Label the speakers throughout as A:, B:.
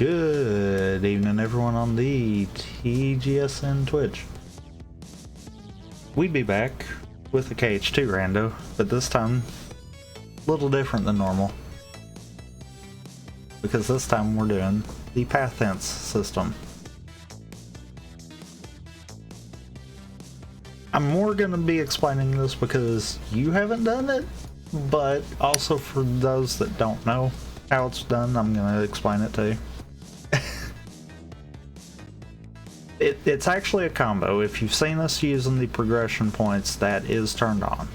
A: Good evening, everyone on the TGSN Twitch. We'd be back with the KH2 Rando, but this time a little different than normal. Because this time we're doing the path hints system. I'm more going to be explaining this because you haven't done it, but also for those that don't know how it's done, I'm going to explain it to you. It's actually a combo. If you've seen us using the progression points, that is turned on.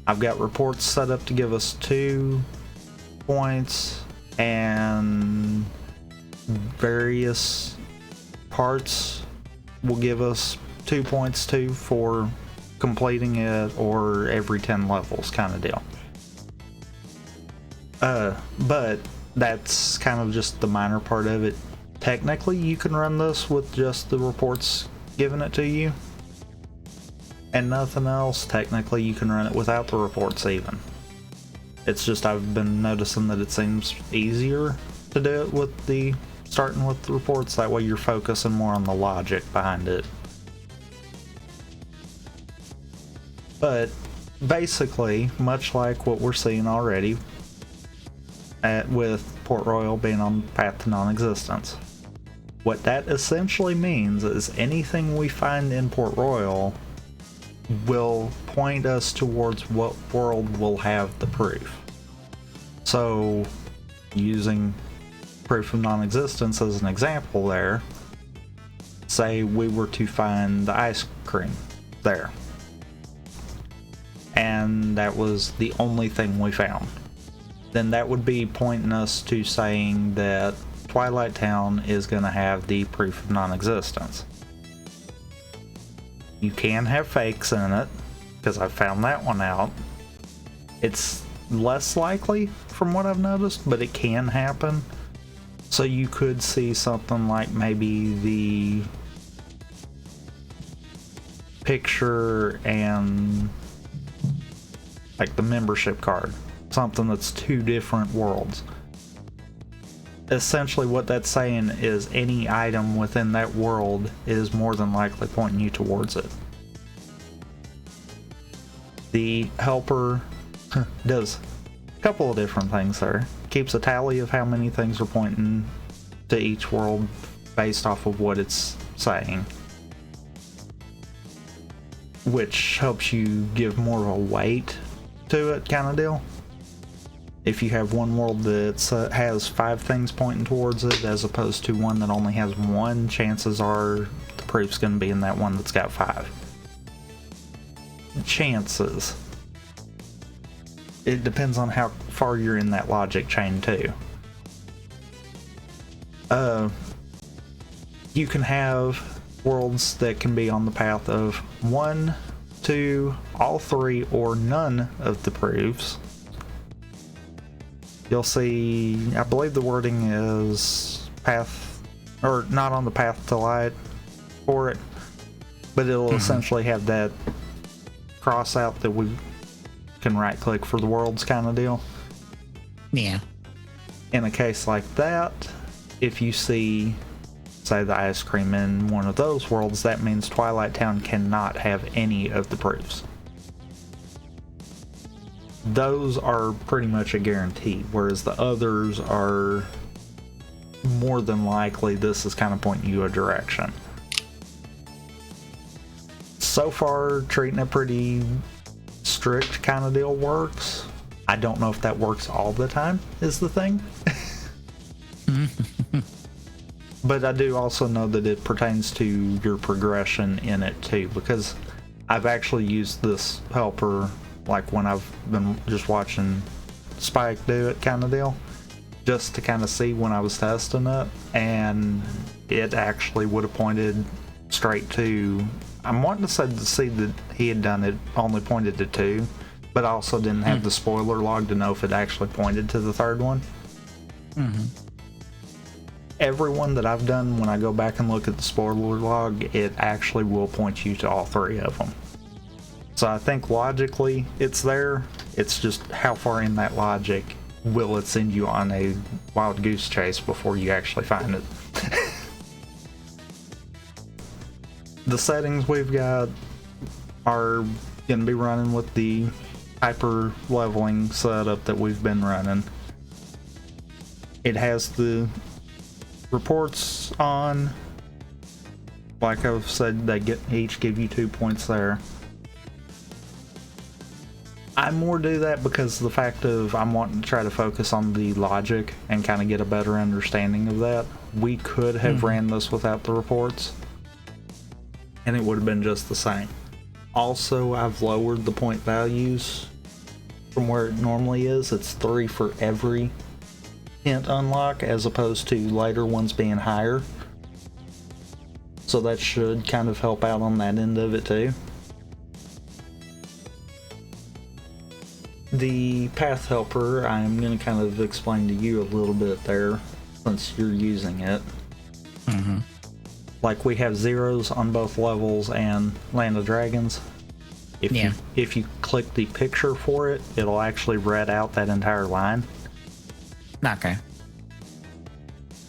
A: I've got reports set up to give us 2 points, and various parts will give us 2 points too for completing it, or every 10 levels kind of deal. But that's kind of just the minor part of it. Technically, you can run this with just the reports giving it to you and nothing else. Technically, you can run it without the reports even. It's just I've been noticing that it seems easier to do it with the starting with the reports. That way you're focusing more on the logic behind it. But basically, much like what we're seeing already with Port Royal being on the path to non-existence. What that essentially means is anything we find in Port Royal will point us towards what world will have the proof. So, using proof of non-existence as an example there, say we were to find the ice cream there, and that was the only thing we found, then that would be pointing us to saying that Twilight Town is going to have the proof of non-existence. You can have fakes in it, because I found that one out. It's less likely from what I've noticed, but it can happen. So you could see something like maybe the picture and like the membership card. Something that's 2 different worlds. Essentially what that's saying is any item within that world is more than likely pointing you towards it. The helper does a couple of different things there. Keeps a tally of how many things are pointing to each world based off of what it's saying, which helps you give more of a weight to it kind of deal. If you have one world that has 5 things pointing towards it as opposed to one that only has 1, chances are the proof's going to be in that one that's got 5. Chances. It depends on how far you're in that logic chain too. You can have worlds that can be on the path of 1, 2, all 3, or none of the proofs. You'll see, I believe the wording is path, or not on the path to light for it, but it'll essentially have that cross out that we can right click for the worlds kind of deal.
B: Yeah.
A: In a case like that, if you see, say, the ice cream in one of those worlds, that means Twilight Town cannot have any of the proofs. Those are pretty much a guarantee, whereas the others are more than likely this is kind of pointing you a direction. So far, treating it pretty strict kind of deal works. I don't know if that works all the time, is the thing. But I do also know that it pertains to your progression in it too, because I've actually used this helper like when I've been just watching Spike do it kind of deal, just to kind of see when I was testing it, and it actually would have pointed straight to, I'm wanting to see that he had done it, only pointed to 2, but I also didn't have the spoiler log to know if it actually pointed to the 3rd one. Every one that I've done, when I go back and look at the spoiler log, it actually will point you to all 3 of them. So I think logically it's there. It's just how far in that logic will it send you on a wild goose chase before you actually find it. The settings we've got are going to be running with the hyper leveling setup that we've been running. It has the reports on. Like I've said, they each give you 2 points there. I more do that because of the fact of I'm wanting to try to focus on the logic and kind of get a better understanding of that. We could have ran this without the reports, and it would have been just the same. Also, I've lowered the point values from where it normally is. It's 3 for every hint unlock, as opposed to later ones being higher. So that should kind of help out on that end of it too. The path helper, I'm going to kind of explain to you a little bit there since you're using it. Like, we have zeros on both levels and Land of Dragons. If you click the picture for it, it'll actually red out that entire line.
B: Okay.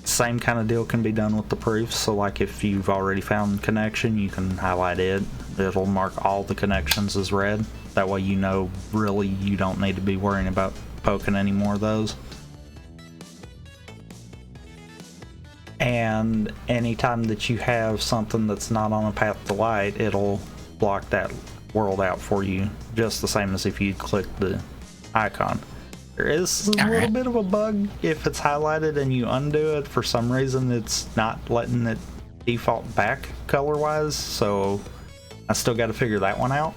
A: Same kind of deal can be done with the proofs. So like, if you've already found connection, you can highlight it. It'll mark all the connections as red. That way you know really you don't need to be worrying about poking any more of those. And anytime that you have something that's not on a path to light, it'll block that world out for you, just the same as if you click the icon. There is a little bit of a bug if it's highlighted and you undo it. For some reason, it's not letting it default back color-wise, so I still got to figure that one out.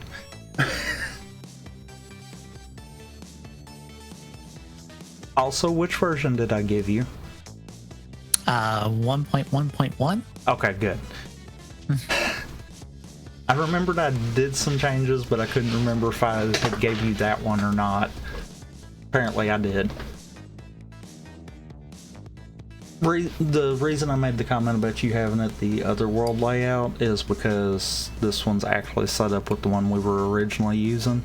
A: Also, which version did I give you?
B: 1.1.1.
A: Okay, good. I remembered I did some changes, but I couldn't remember if I had gave you that one or not. Apparently I did. The reason I made the comment about you having it the other world layout is because this one's actually set up with the one we were originally using.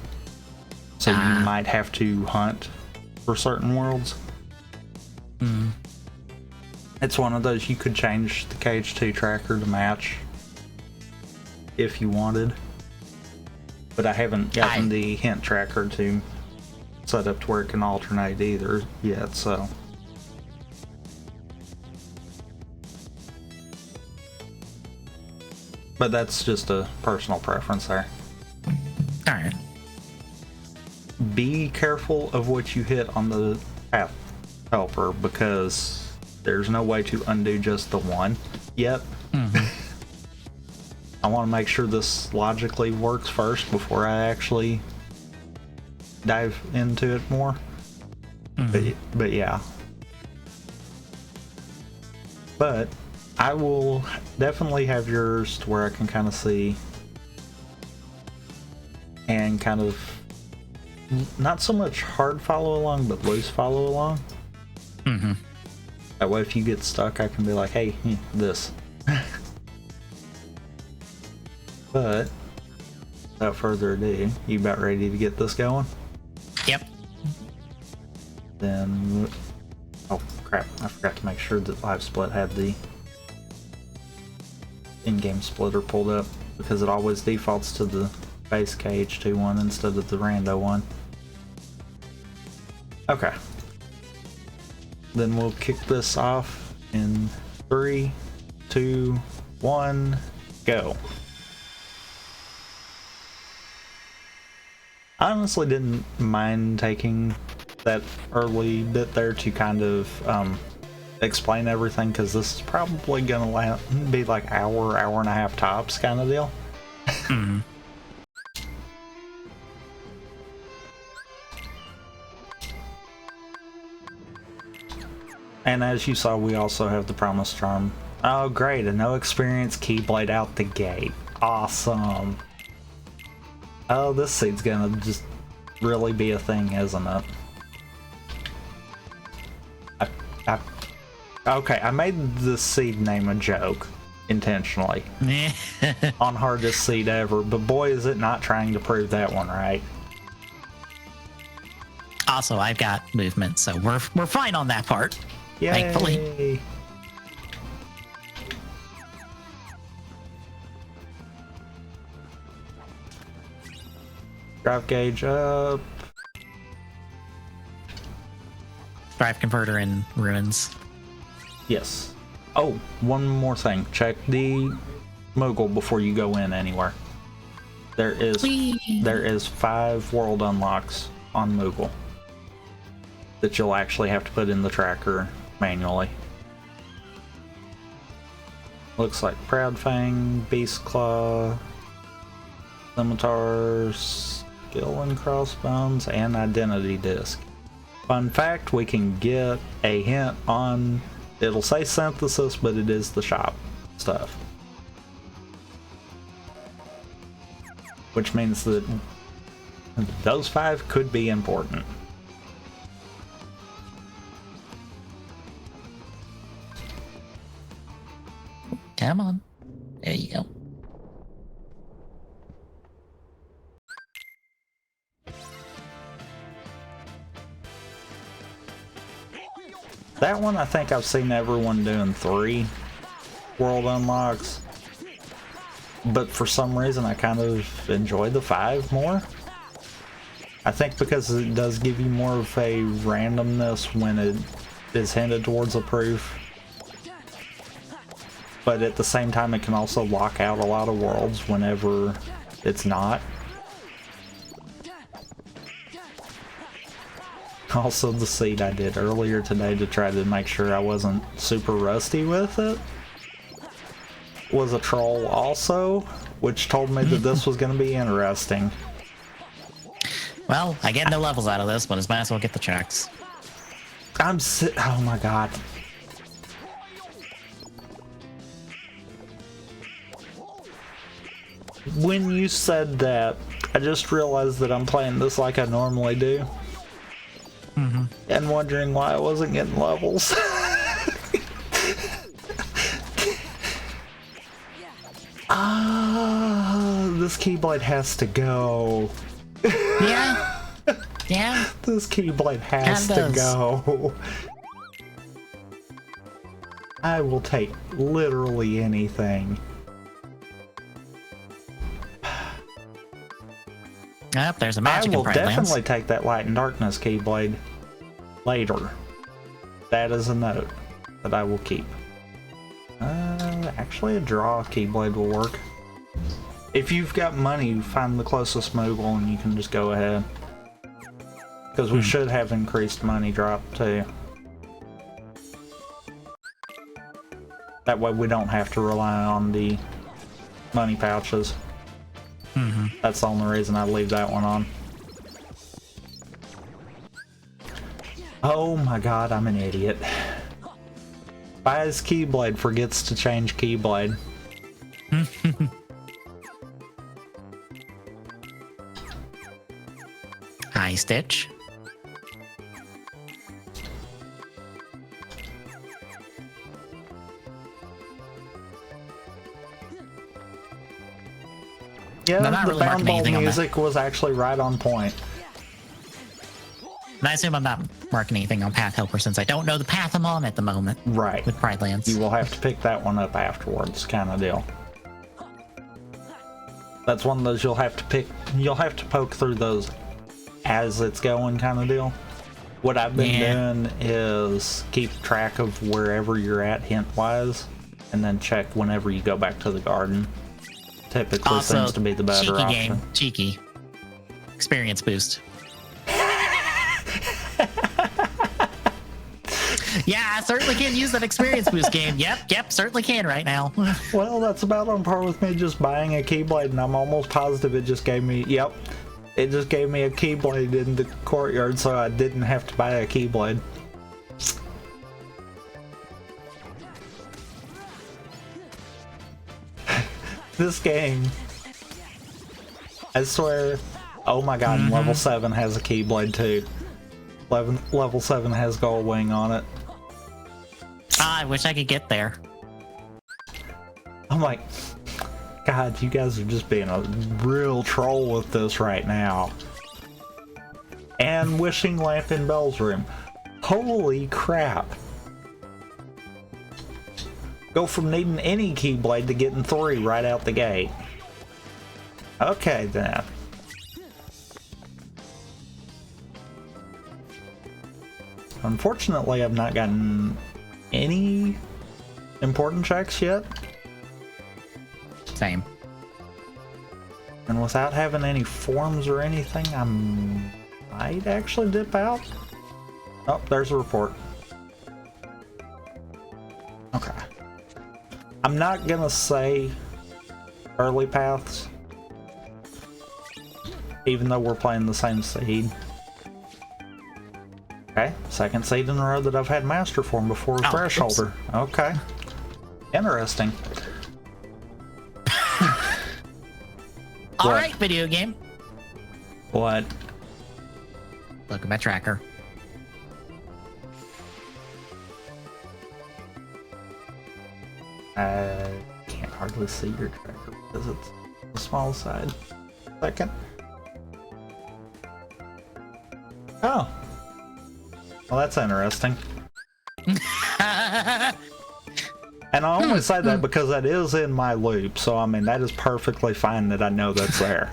A: So you might have to hunt for certain worlds. It's one of those you could change the KH2 tracker to match if you wanted. But I haven't gotten the hint tracker to set up to where it can alternate either yet, so. But that's just a personal preference there.
B: Alright.
A: Be careful of what you hit on the path helper, because there's no way to undo just the one yet. I want to make sure this logically works first before I actually dive into it more. But yeah. But I will definitely have yours to where I can kind of see and kind of not so much hard follow along, but loose follow along. That way if you get stuck, I can be like, hey, this. But without further ado, you about ready to get this going?
B: Yep.
A: Then, oh crap, I forgot to make sure that Live Split had the in-game splitter pulled up, because it always defaults to the base KH2 one instead of the rando one. Okay. Then we'll kick this off in 3, 2, 1, go. I honestly didn't mind taking that early bit there to kind of explain everything, because this is probably gonna be like hour and a half tops kind of deal. And as you saw, we also have the Promise Charm. Oh great, a no experience Keyblade out the gate. Awesome. Oh, this seed's gonna just really be a thing, isn't it? Okay, I made the seed name a joke intentionally on hardest seed ever, but boy is it not trying to prove that one right.
B: Also, I've got movement, so we're fine on that part.
A: Yay!
B: Thankfully.
A: Drive gauge up.
B: Drive converter in ruins.
A: Yes. Oh, one more thing. Check the Moogle before you go in anywhere. There is 5 world unlocks on Moogle that you'll actually have to put in the tracker manually. Looks like Proud Fang, Beast Claw, Scimitar, Skill and Crossbones, and Identity Disc. Fun fact, we can get a hint on, it'll say Synthesis, but it is the shop stuff. Which means that those 5 could be important.
B: Come on. There you go.
A: That one, I think I've seen everyone doing 3 world unlocks. But for some reason, I kind of enjoy the 5 more. I think because it does give you more of a randomness when it is hinted towards a proof. But at the same time, it can also lock out a lot of worlds whenever it's not. Also, the seed I did earlier today to try to make sure I wasn't super rusty with it was a troll also, which told me that this was going to be interesting.
B: Well, I get no levels out of this, but I might as well get the checks.
A: Oh my god. When you said that, I just realized that I'm playing this like I normally do. And wondering why I wasn't getting levels. This Keyblade has to go.
B: Yeah. Yeah.
A: This Keyblade has to go. I will take literally anything.
B: Yep, there's a magic
A: I
B: in
A: will
B: Pride Lands.
A: definitely take that Light and Darkness Keyblade later. That is a note that I will keep. Actually, a draw Keyblade will work. If you've got money, find the closest Moogle and you can just go ahead. Because we should have increased money drop too. That way we don't have to rely on the money pouches. That's the only reason I leave that one on. Oh my god, I'm an idiot. Buys Keyblade, forgets to change Keyblade.
B: Hi, Stitch.
A: Yeah,
B: I'm not
A: the
B: really marking
A: Bound Ball
B: anything on that.
A: music was actually right on point.
B: And I assume I'm not marking anything on Path Helper since I don't know the path I'm on at the moment.
A: Right.
B: With Pride Lands.
A: You will have to pick that one up afterwards, kind of deal. That's one of those you'll have to poke through those as it's going, kind of deal. What I've been doing is keep track of wherever you're at hint-wise, and then check whenever you go back to the garden. Typically
B: Also,
A: seems to be the better
B: cheeky
A: option.
B: game. Cheeky. Experience boost. Yeah, I certainly can use that experience boost game. Yep, certainly can right now.
A: Well, that's about on par with me just buying a Keyblade, and I'm almost positive it just gave me, it just gave me a Keyblade in the courtyard, so I didn't have to buy a Keyblade. This game, I swear, oh my god, and level 7 has a Keyblade too. Level 7 has Gold Wing on it.
B: I wish I could get there.
A: I'm like, God, you guys are just being a real troll with this right now. and Wishing Lamp in Belle's room. Holy crap. Go from needing any Keyblade to getting 3 right out the gate. Okay, then. Unfortunately, I've not gotten any important checks yet.
B: Same.
A: And without having any forms or anything, I might actually dip out. Oh, there's a report. Okay. I'm not gonna say early paths, even though we're playing the same seed. Okay, second seed in a row that I've had master form before Thresholder. Okay. Interesting.
B: Alright, video game.
A: What?
B: Look at my tracker.
A: I can't hardly see your tracker because it's the small side. Second. Oh. Well, that's interesting. And I only say that because that is in my loop, so I mean, that is perfectly fine that I know that's there.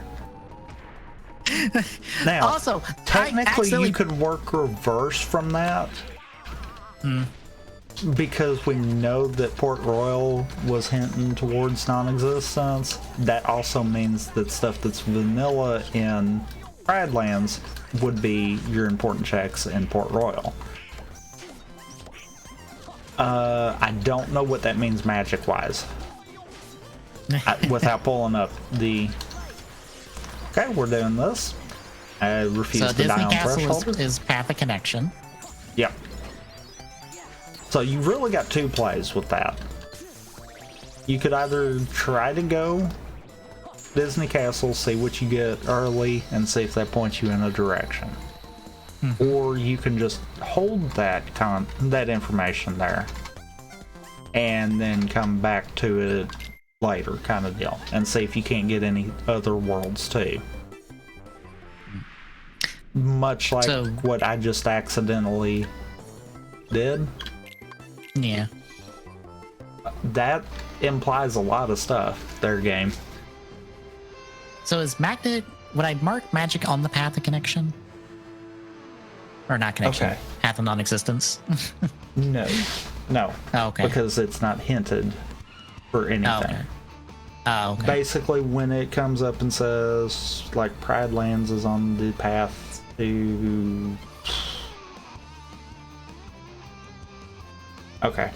A: Now,
B: Also,
A: technically you could work reverse from that. Because we know that Port Royal was hinting towards non-existence. That also means that stuff that's vanilla in Pradlands would be your important checks in Port Royal. I don't know what that means magic-wise. Without pulling up the... Okay, we're doing this. I refuse to die on Thresholder.
B: Is Path of Connection.
A: Yep. So you really got 2 plays with that. You could either try to go Disney Castle, see what you get early, and see if that points you in a direction. Or you can just hold that information there and then come back to it later, kind of deal, and see if you can't get any other worlds too. Much like what I just accidentally did.
B: Yeah.
A: That implies a lot of stuff, their game.
B: So is Magnet... Would I mark magic on the Path of Connection? Or not connection?
A: Okay.
B: Path of non-existence?
A: No. No.
B: Oh, okay.
A: Because it's not hinted for anything.
B: Oh, okay. Oh, okay.
A: Basically, when it comes up and says, like, Pradlands is on the path to... Okay.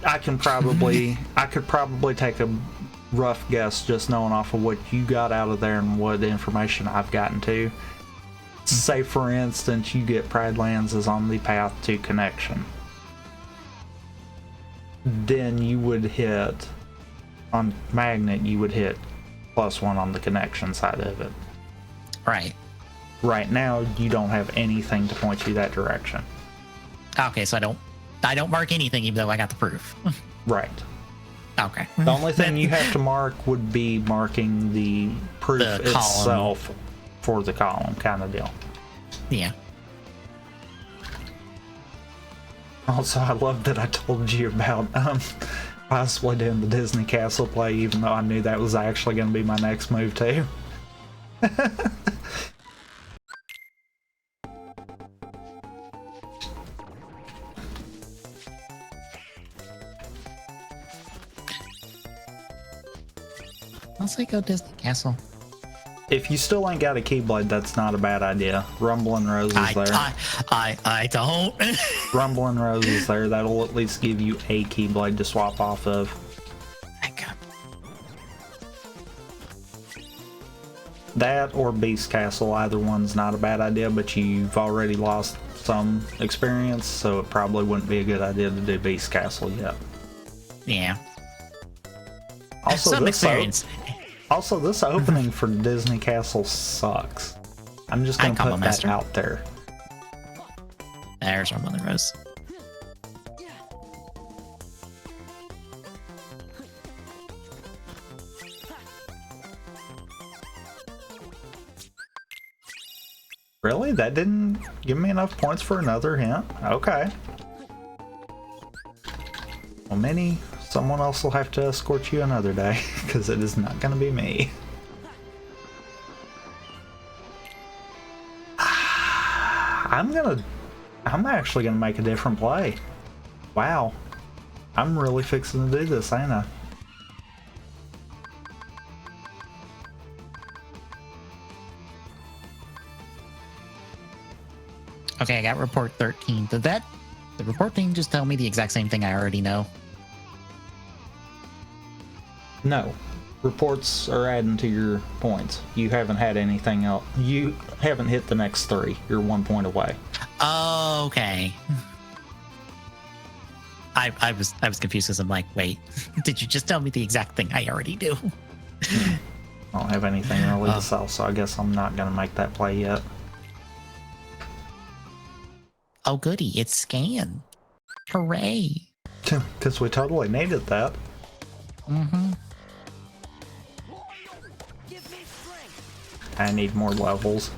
A: I can probably... I could probably take a rough guess just knowing off of what you got out of there and what information I've gotten to. Say, for instance, you get Pradlands is on the path to connection. Then you would hit... On Magnet, you would hit +1 on the connection side of it.
B: Right.
A: Right now, you don't have anything to point you that direction.
B: Okay, so I don't mark anything even though I got the proof.
A: Right.
B: Okay.
A: The only thing you have to mark would be marking the proof itself for the column, kind of deal.
B: Yeah.
A: Also, I love that I told you about possibly doing the Disney Castle play, even though I knew that was actually going to be my next move too.
B: Let's say go Disney Castle.
A: If you still ain't got a Keyblade, that's not a bad idea. Rumblin' Rose is there.
B: I don't.
A: Rumblin' Rose is there. That'll at least give you a Keyblade to swap off of.
B: Thank God.
A: That or Beast Castle, either one's not a bad idea, but you've already lost some experience, so it probably wouldn't be a good idea to do Beast Castle yet.
B: Yeah.
A: Also,
B: some experience.
A: Also, this opening for Disney Castle sucks. I'm just gonna put that out there.
B: There's our Mother Rose.
A: Really? That didn't give me enough points for another hint? Okay. Well, Minnie, someone else will have to escort you another day, because it is not going to be me. I'm actually gonna make a different play. Wow. I'm really fixing to do this, ain't I?
B: Okay, I got report 13. Did the report thing just tell me the exact same thing I already know?
A: No. Reports are adding to your points. You haven't had anything else. You haven't hit the next 3. You're 1 point away.
B: Oh, okay. I was confused because I'm like, wait, did you just tell me the exact thing I already do?
A: I don't have anything early to sell, so I guess I'm not gonna make that play yet.
B: Oh, goody, it's scan. Hooray.
A: Because we totally needed that.
B: Mm-hmm.
A: I need more levels.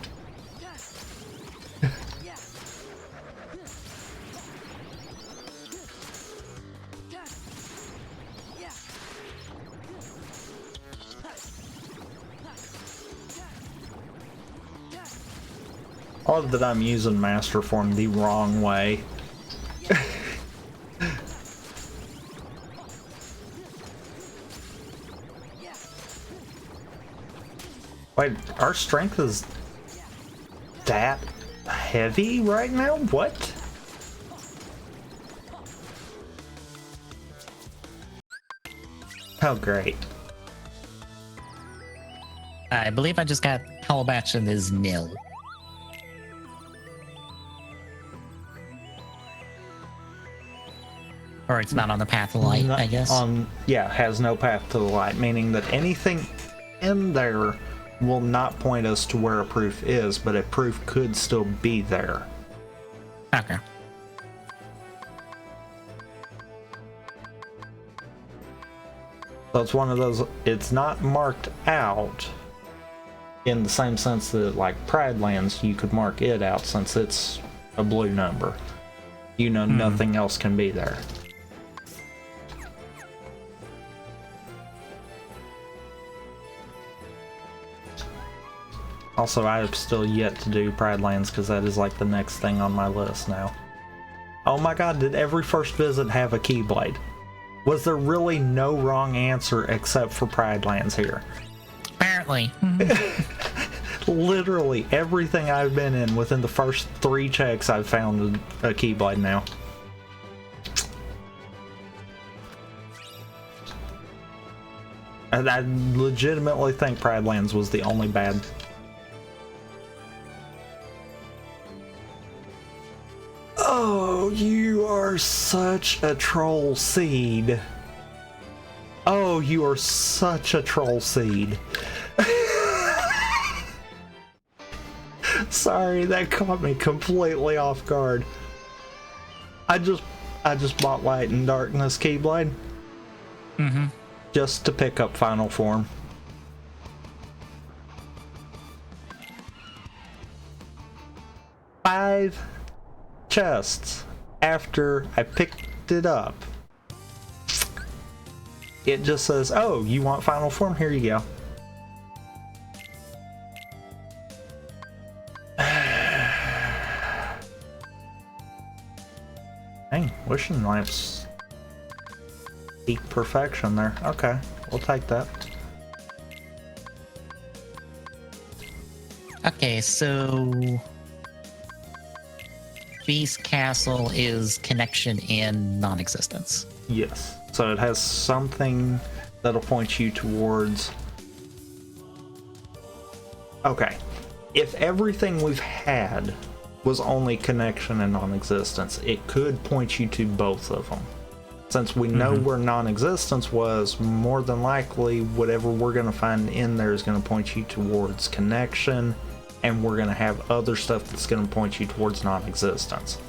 A: Odd that I'm using Master Form the wrong way. Wait, our strength is that heavy right now? What? Oh, great.
B: I believe I just got Hellbatch is nil. Or it's not on the path of light, I guess.
A: Yeah, has no path to the light, meaning that anything in there will not point us to where a proof is, but a proof could still be there.
B: Okay.
A: So it's one of those, it's not marked out in the same sense that, like, Pride Lands, you could mark it out since it's a blue number. You know, nothing else can be there. Also, I have still yet to do Pride Lands because that is like the next thing on my list now. Oh my god, did every first visit have a Keyblade? Was there really no wrong answer except for Pride Lands here?
B: Apparently.
A: Literally everything I've been in within the first 3 checks I've found a Keyblade now. And I legitimately think Pride Lands was the only bad. Oh, you are such a troll seed. Oh, you are such a troll seed. Sorry, that caught me completely off guard. I just bought Light and Darkness Keyblade. Just to pick up Final Form. Five chests after I picked it up, it just says, oh, you want Final Form? Here you go. Dang, wishing lamps peak perfection there. Okay, we'll take that.
B: Okay, so Beast Castle is connection and non-existence.
A: Yes. So it has something that'll point you towards... Okay. If everything we've had was only connection and non-existence, it could point you to both of them. Since we know where non-existence was, more than likely whatever we're going to find in there is going to point you towards connection, and we're going to have other stuff that's going to point you towards non-existence.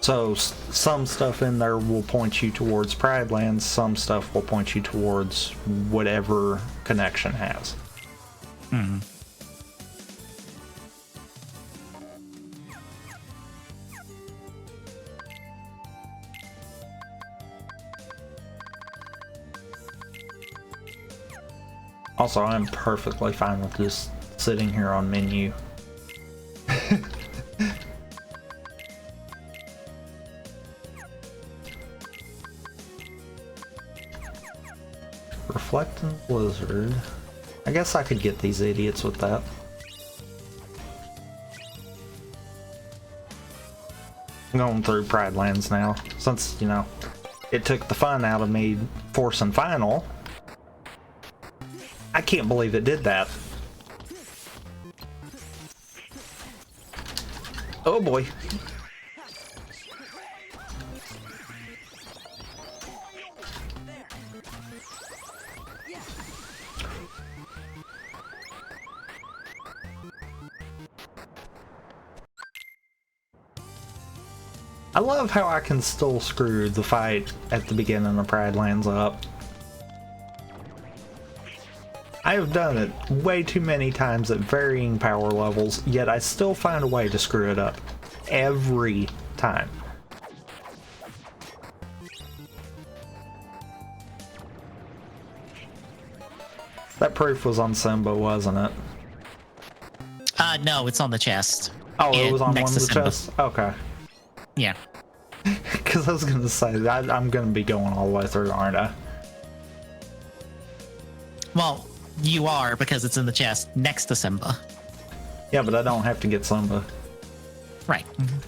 A: So some stuff in there will point you towards Pride Lands, some stuff will point you towards whatever connection has. Also, I'm perfectly fine with just sitting here on menu. Reflecting Blizzard. I guess I could get these idiots with that. I'm going through Pride Lands now, since, you know, it took the fun out of me forcing final. I can't believe it did that. Oh boy. I love how I can still screw the fight at the beginning of Pride Lands up. I have done it way too many times at varying power levels, yet I still find a way to screw it up. Every time. That proof was on Simba, wasn't it?
B: No, it's on the chest.
A: Oh, it was on one of
B: next
A: the
B: to Simba.
A: chests? Okay.
B: Yeah.
A: Because I was going to say, I'm going to be going all the way through, aren't I?
B: Well, you are, because it's in the chest next to Simba.
A: Yeah, but I don't have to get Simba.
B: Right. Mm-hmm.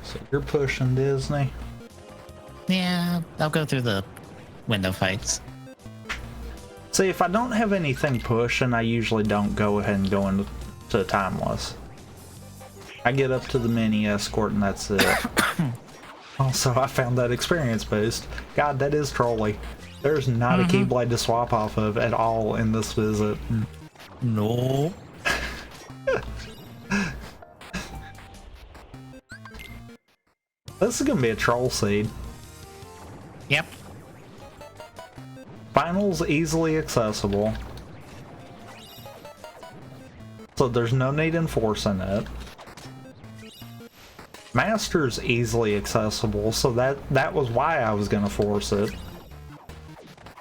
A: So you're pushing Disney.
B: Yeah, I'll go through the window fights.
A: See, if I don't have anything pushing, I usually don't go ahead and go into Timeless. I get up to the mini escort and that's it. Also, I found that experience boost. God, that is trolly. There's not a Keyblade to swap off of at all in this visit.
B: No.
A: This is gonna be a troll seed.
B: Yep.
A: Final's easily accessible. So there's no need in forcing it. Master's easily accessible, so that was why I was gonna force it.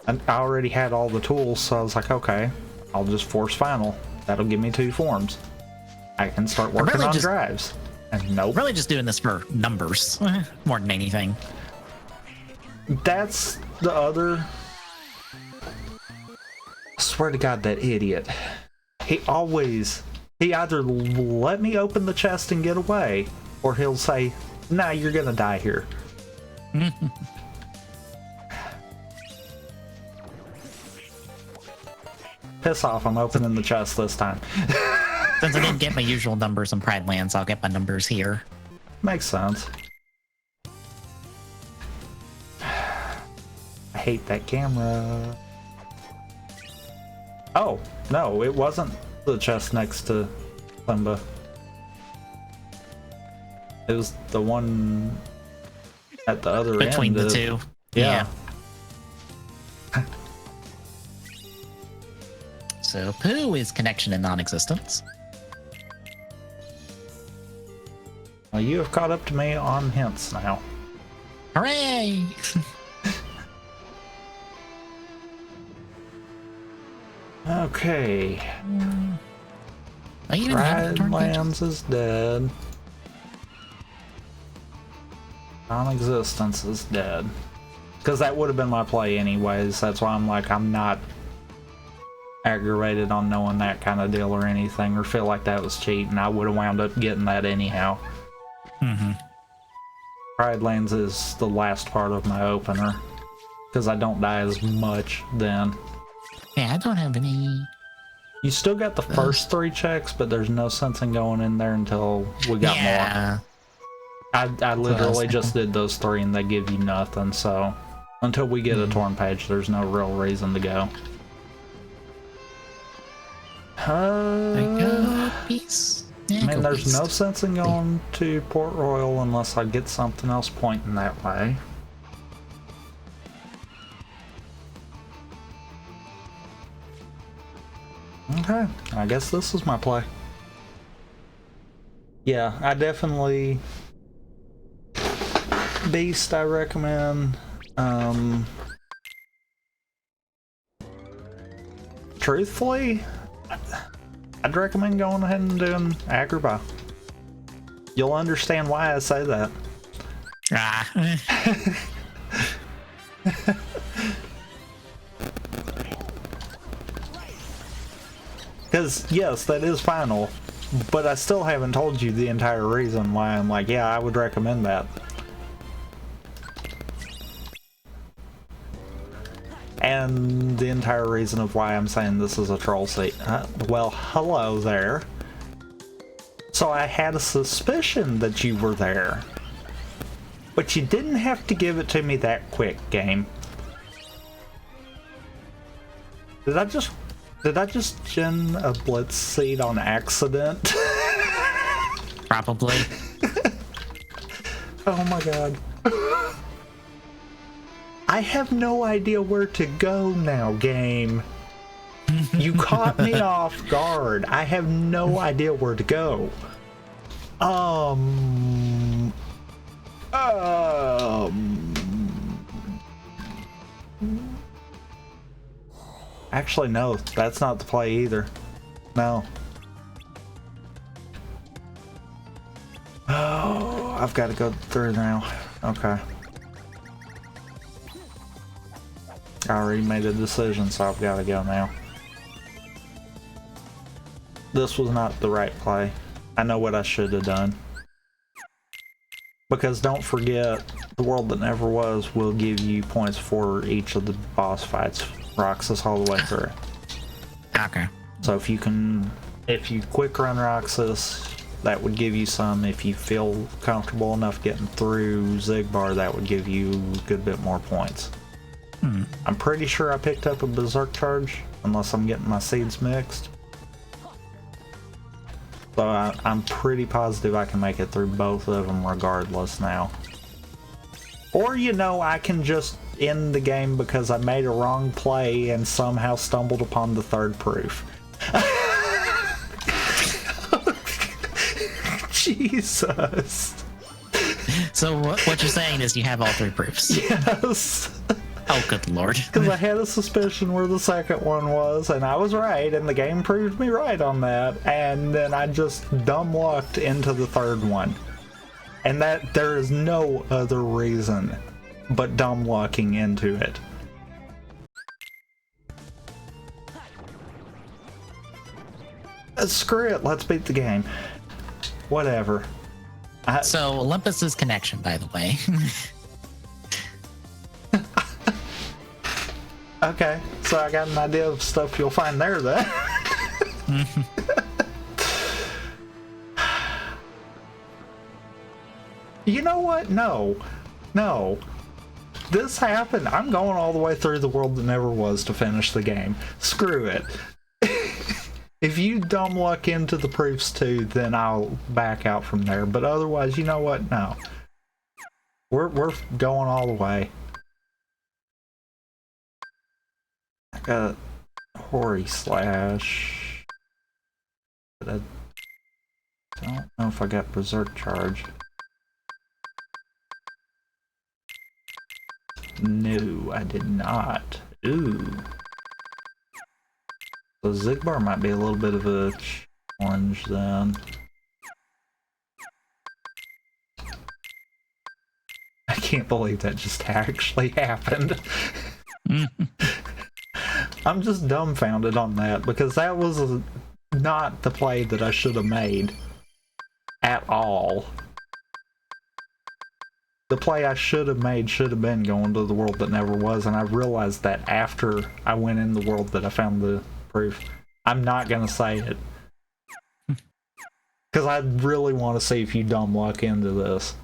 A: I already had all the tools, so I was like, okay, I'll just force Final. That'll give me 2 forms. I can start working on drives. And nope.
B: Really just doing this for numbers more than anything.
A: That's the other... I swear to God, that idiot. He either let me open the chest and get away, or he'll say, nah, you're gonna die here. Piss off, I'm opening the chest this time.
B: Since I didn't get my usual numbers in Pride Lands, I'll get my numbers here.
A: Makes sense. I hate that camera. Oh, no, it wasn't the chest next to Simba. It was the one at the other end.
B: Between the two.
A: Yeah.
B: So Pooh is connection and non-existence.
A: Well, you have caught up to me on hints now.
B: Hooray!
A: Okay.
B: I even have
A: Pride
B: turn
A: Lands is dead. Non-existence is dead. Because that would have been my play anyways. That's why I'm like, I'm not aggravated on knowing that kind of deal or anything, or feel like that was cheating. I would have wound up getting that anyhow. Pride Lands is the last part of my opener. Because I don't die as much then.
B: Yeah, I don't have any...
A: You still got the first 3 checks, but there's no sense in going in there until we got more. I literally just did those 3 and they give you nothing, so until we get a torn page, there's no real reason to go.
B: Peace.
A: I mean, there's no sense in going to Port Royal unless I get something else pointing that way. Okay, I guess this is my play. Yeah, I definitely... Beast, I recommend. Truthfully, I'd recommend going ahead and doing Agrabah. You'll understand why I say that. Because, yes, that is final, but I still haven't told you the entire reason why I'm like, yeah, I would recommend that. And the entire reason of why I'm saying this is a troll seat. Well, hello there. So I had a suspicion that you were there. But you didn't have to give it to me that quick, game. Did I just gen a blitz seed on accident?
B: Probably.
A: Oh my god. I have no idea where to go now, game. You caught me off guard. I have no idea where to go. Actually, no, that's not the play either. No. Oh, I've got to go through now. Okay. I already made a decision, so I've got to go now. This was not the right play. I know what I should have done. Because don't forget, the world that never was will give you points for each of the boss fights. Roxas all the way through.
B: Okay.
A: So if you quick run Roxas, that would give you some. If you feel comfortable enough getting through Zigbar, that would give you a good bit more points. I'm pretty sure I picked up a Berserk Charge, unless I'm getting my seeds mixed. So I'm pretty positive I can make it through both of them regardless now. Or, you know, I can just end the game because I made a wrong play and somehow stumbled upon the third proof. Jesus.
B: So what you're saying is you have all three proofs?
A: Yes.
B: Oh, good lord.
A: Because I had a suspicion where the second one was, and I was right, and the game proved me right on that, and then I just dumb lucked into the third one. And that there is no other reason but dumb lucking into it. Screw it, let's beat the game. Whatever.
B: So Olympus's connection, by the way.
A: Okay, so I got an idea of stuff you'll find there then. You know what? No. This happened. I'm going all the way through the world that never was to finish the game. Screw it. If you dumb luck into the proofs too, then I'll back out from there. But otherwise, you know what? No. We're going all the way. I got Hori Slash. But I don't know if I got Berserk Charge. No, I did not. Ooh. So Zigbar might be a little bit of a challenge then. I can't believe that just actually happened. I'm just dumbfounded on that because that was not the play that I should have made at all. The play I should have made should have been going to the world that never was, and I realized that after I went in the world that I found the proof. I'm not gonna say it. Because I really want to see if you dumb luck into this.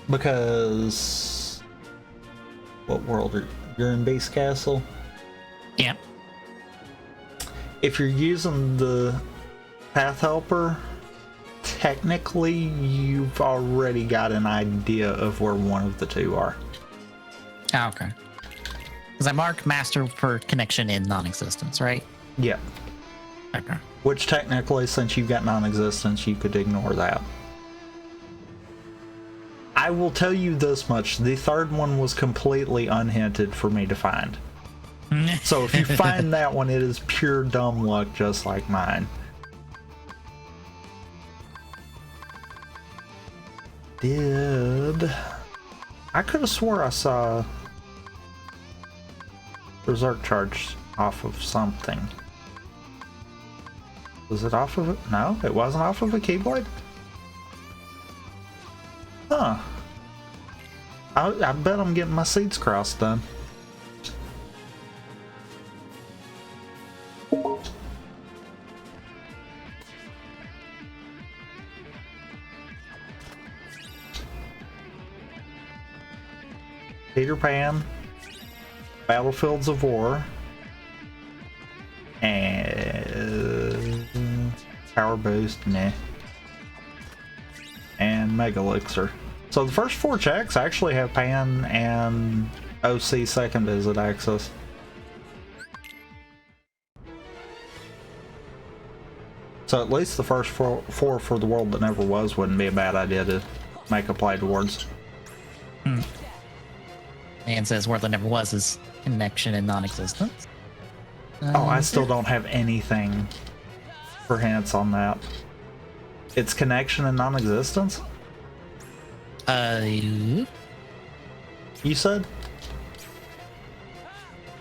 A: Because... what world are you're in Base Castle?
B: Yeah.
A: If you're using the Path Helper, technically you've already got an idea of where one of the two are.
B: Oh, okay. Because I mark master for connection in non-existence, right?
A: Yeah.
B: Okay.
A: Which technically, since you've got non-existence, you could ignore that. I will tell you this much. The third one was completely unhinted for me to find. So if you find that one, it is pure dumb luck, just like mine. I could have swore I saw Berserk charge off of something. Was it off of it? No, it wasn't off of a Keyblade? Huh. I bet I'm getting my seeds crossed then. Peter Pan, Battlefields of War, and Power Boost, nah, and Mega Elixir. So the first 4 checks actually have Pan and OC second visit access. So at least the first four for the World That Never Was wouldn't be a bad idea to make a play towards.
B: And says World That Never Was is connection in non-existence.
A: Oh, I still don't have anything for hints on that. It's connection and non-existence? You said?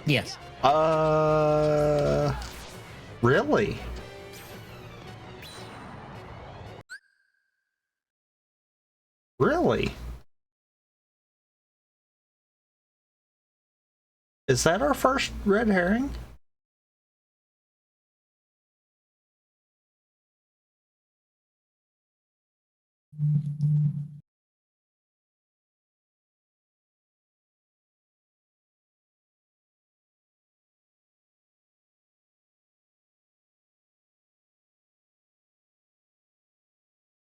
B: Yes.
A: Really? Really? Is that our first red herring?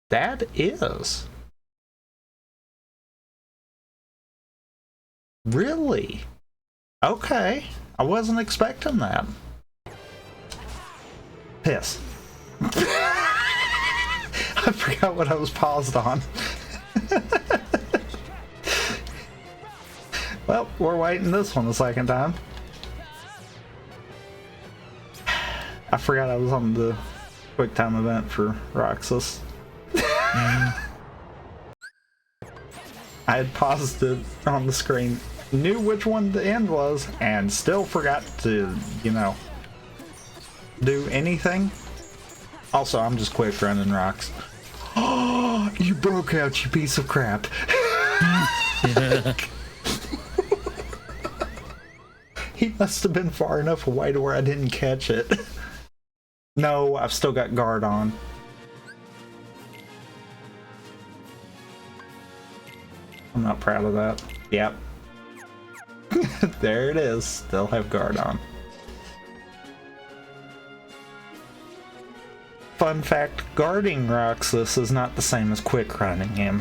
A: That is. Really? Okay. I wasn't expecting that. Piss. I forgot what I was paused on. Well, we're waiting this one the second time. I forgot I was on the quick time event for Roxas. I had paused it on the screen, knew which one the end was, and still forgot to, you know, do anything. Also, I'm just quick running rocks. Oh, you broke out, you piece of crap. He must have been far enough away to where I didn't catch it. No, I've still got guard on. I'm not proud of that. Yep. There it is. Still have guard on. Fun fact, guarding Roxas is not the same as quick running him.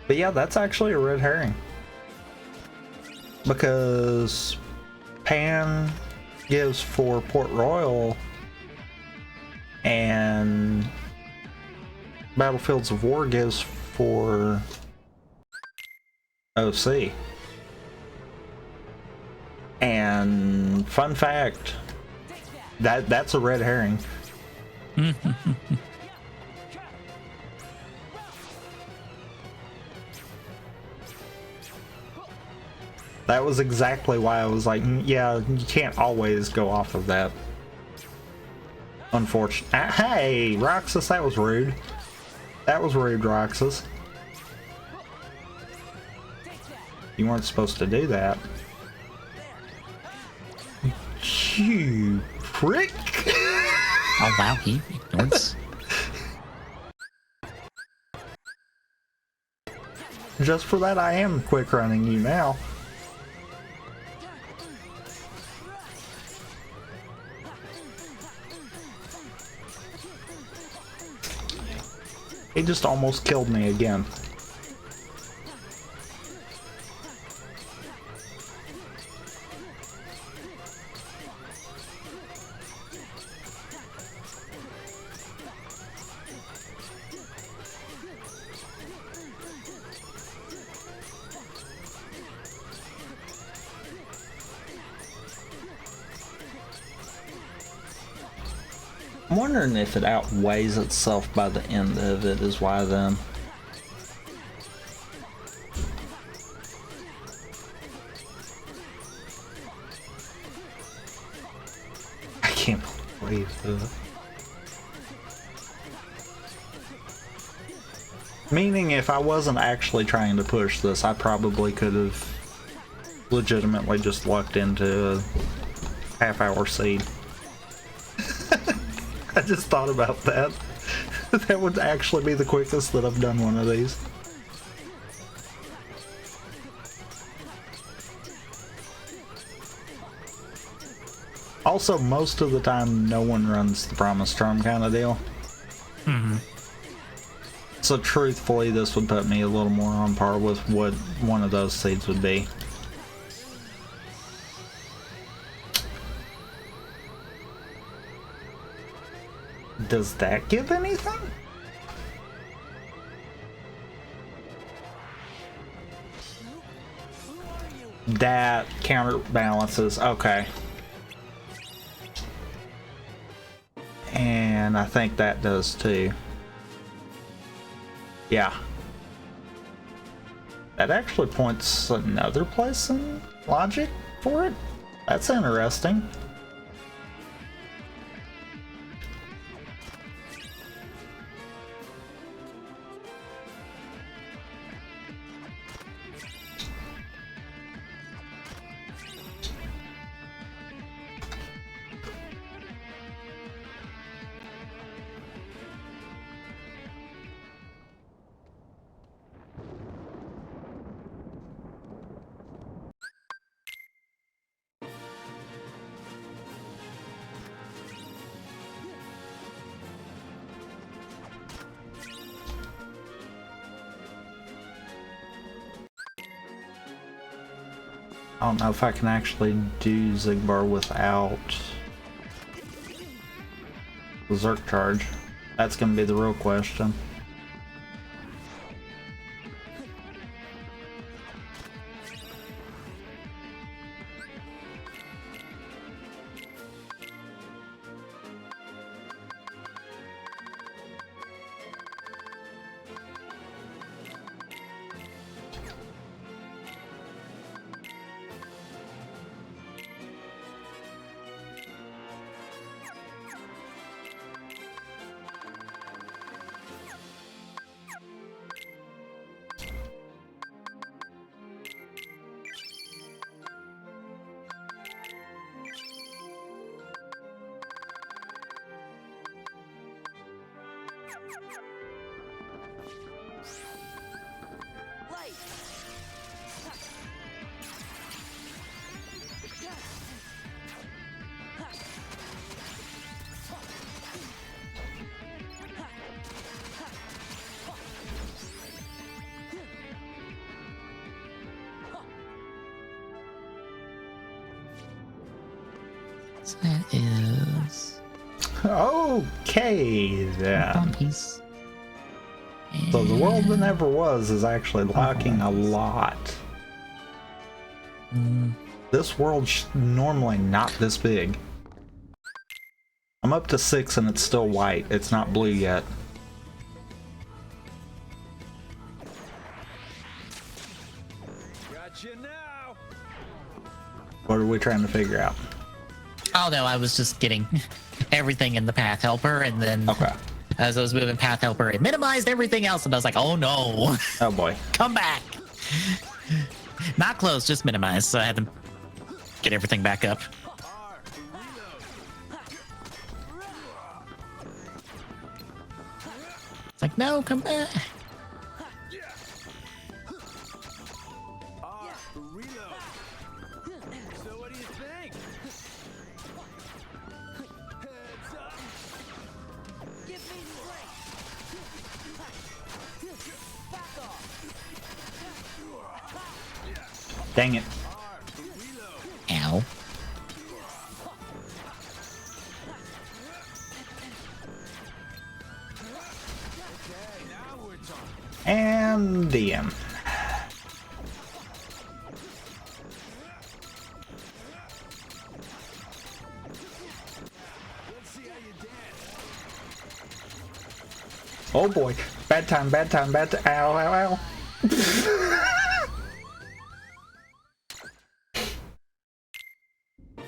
A: But yeah, that's actually a red herring. Because Pan gives for Port Royal and Battlefields of War gives for OC. And fun fact, that's a red herring. That was exactly why I was like, yeah, you can't always go off of that. Unfortunately. Hey, Roxas, that was rude. That was rude, Roxas. You weren't supposed to do that. You prick!
B: Oh wow, he ignores.
A: Just for that, I am quick running you now. He just almost killed me again. I'm wondering if it outweighs itself by the end of it is why then. I can't believe that. Meaning if I wasn't actually trying to push this, I probably could have legitimately just lucked into a half-hour seed. I just thought about that. That would actually be the quickest that I've done one of these. Also, most of the time, no one runs the Promise Charm kind of deal.
B: Mm-hmm.
A: So truthfully, this would put me a little more on par with what one of those seeds would be. Does that give anything? That counterbalances, okay. And I think that does too. Yeah. That actually points another place in logic for it. That's interesting. I don't know if I can actually do Zigbar without Berserk Charge. That's gonna be the real question.
B: So that is
A: Okay then.
B: one piece.
A: So the world that never was is actually lacking a lot. This world's normally not this big. I'm up to 6 and it's still white. It's not blue yet.
C: Gotcha now.
A: What are we trying to figure out?
B: Oh no, I was just getting everything in the path helper, and then
A: Okay.
B: as I was moving path helper, it minimized everything else, and I was like, oh no,
A: Oh boy.
B: come back. Not close, just minimize, so I had to get everything back up. It's like, no, come back.
C: Reload. So what do you think? Heads up. Give me
A: Dang it.
B: Ow.
A: And DM. Oh boy. Bad time, bad time, bad time. Ow, ow, ow.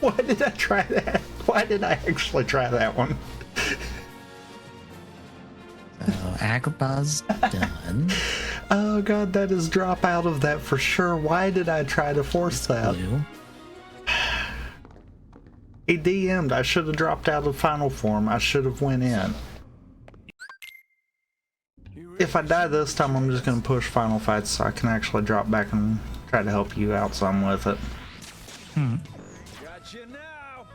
A: Why did I try that? Why did I actually try that one?
B: So Agrabah's done.
A: Oh god, that is drop out of that for sure. Why did I try to force that?
B: Blue.
A: He DM'd. I should have dropped out of final form. I should have went in. If I die this time, I'm just going to push final fights so I can actually drop back and try to help you out some with it.
C: Gotcha now.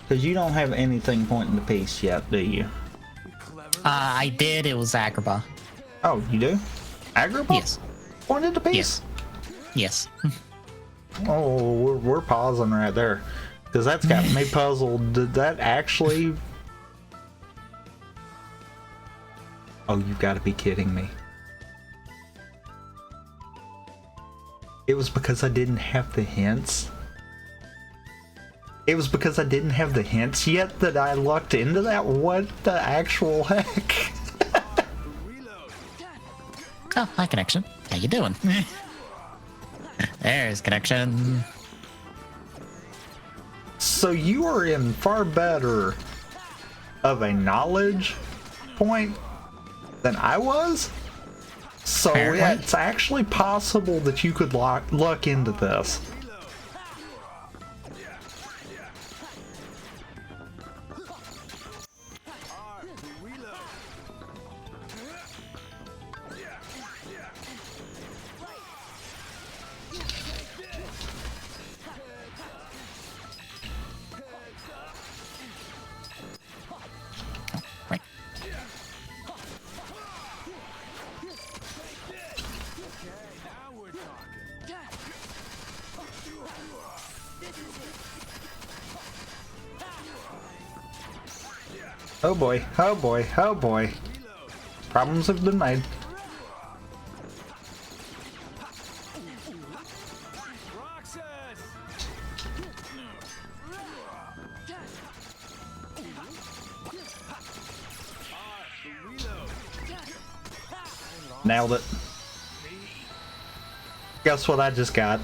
A: Because you don't have anything pointing to peace yet, do you?
B: I did. It was Agrabah.
A: Oh, you do? Agrabah?
B: Yes.
A: Pointed to peace?
B: Yes.
A: Oh, we're pausing right there. Because that's got me puzzled. Did that actually... Oh, you've got to be kidding me. It was because I didn't have the hints? It was because I didn't have the hints yet that I lucked into that? What the actual heck?
B: Oh, hi, Connection. How you doing? There's Connection.
A: So you are in far better of a knowledge point than I was? So
B: Apparently.
A: yeah, it's actually possible that you could luck into this.
B: Right.
A: Oh boy, oh boy, oh boy. Problems have been made. Nailed it. Guess what I just got?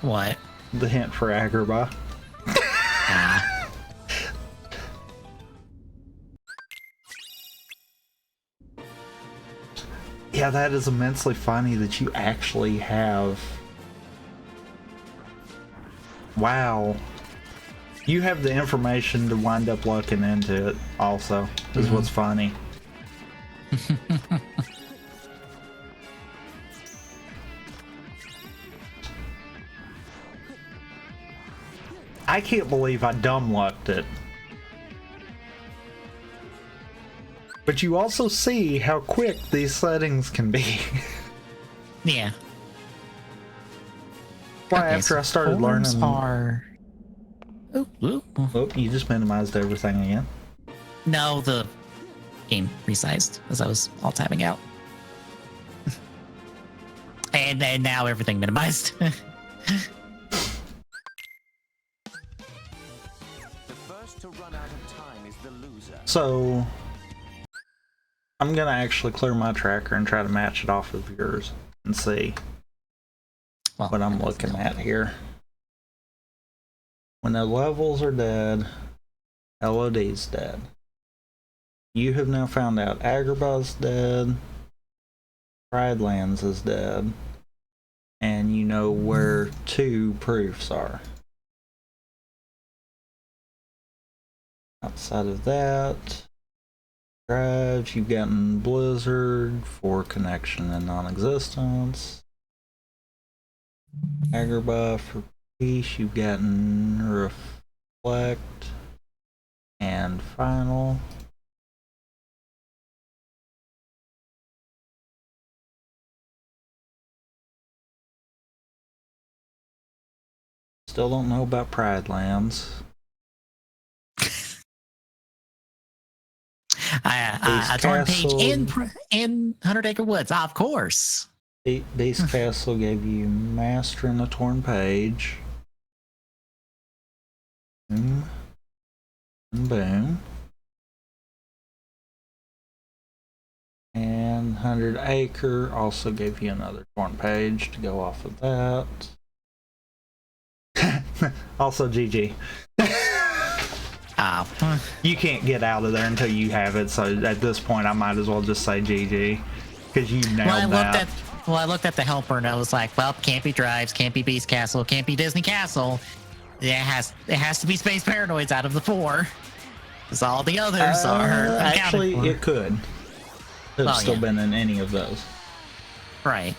B: What?
A: The hint for Agrabah. Yeah, that is immensely funny that you actually have... Wow. You have the information to wind up looking into it also, is what's funny. I can't believe I dumb lucked it. But you also see how quick these settings can be.
B: Yeah.
A: Why,
B: Okay,
A: after
B: so
A: I started
B: forms
A: learning...
B: are... Ooh, ooh.
A: Oh, you just minimized everything again.
B: No, the game resized as I was all tabbing out. and now everything minimized.
D: The first to run out of time is the loser.
A: So... I'm gonna actually clear my tracker and try to match it off of yours and see
B: Well,
A: what I'm looking at here. When the levels are dead, LOD's dead. You have now found out Agrabah's dead, Pridelands is dead, and you know where 2 proofs are. Outside of that, drives, you've gotten Blizzard for connection and non-existence. Agrabah for peace, you've gotten Reflect and Final. Still don't know about Pride Lands.
B: A torn page in 100 Acre Woods, of course.
A: Base Castle gave you Master and a Torn Page. Boom. Boom. And 100 Acre also gave you another Torn Page to go off of that. Also GG. You can't get out of there until you have it, so at this point I might as well just say GG. Because you nailed that.
B: I looked at the helper and I was like, well, can't be Drives, can't be Beast Castle, can't be Disney Castle. It has to be Space Paranoids out of the 4. Because all the others are
A: actually for. It could have still been in any of those.
B: Right.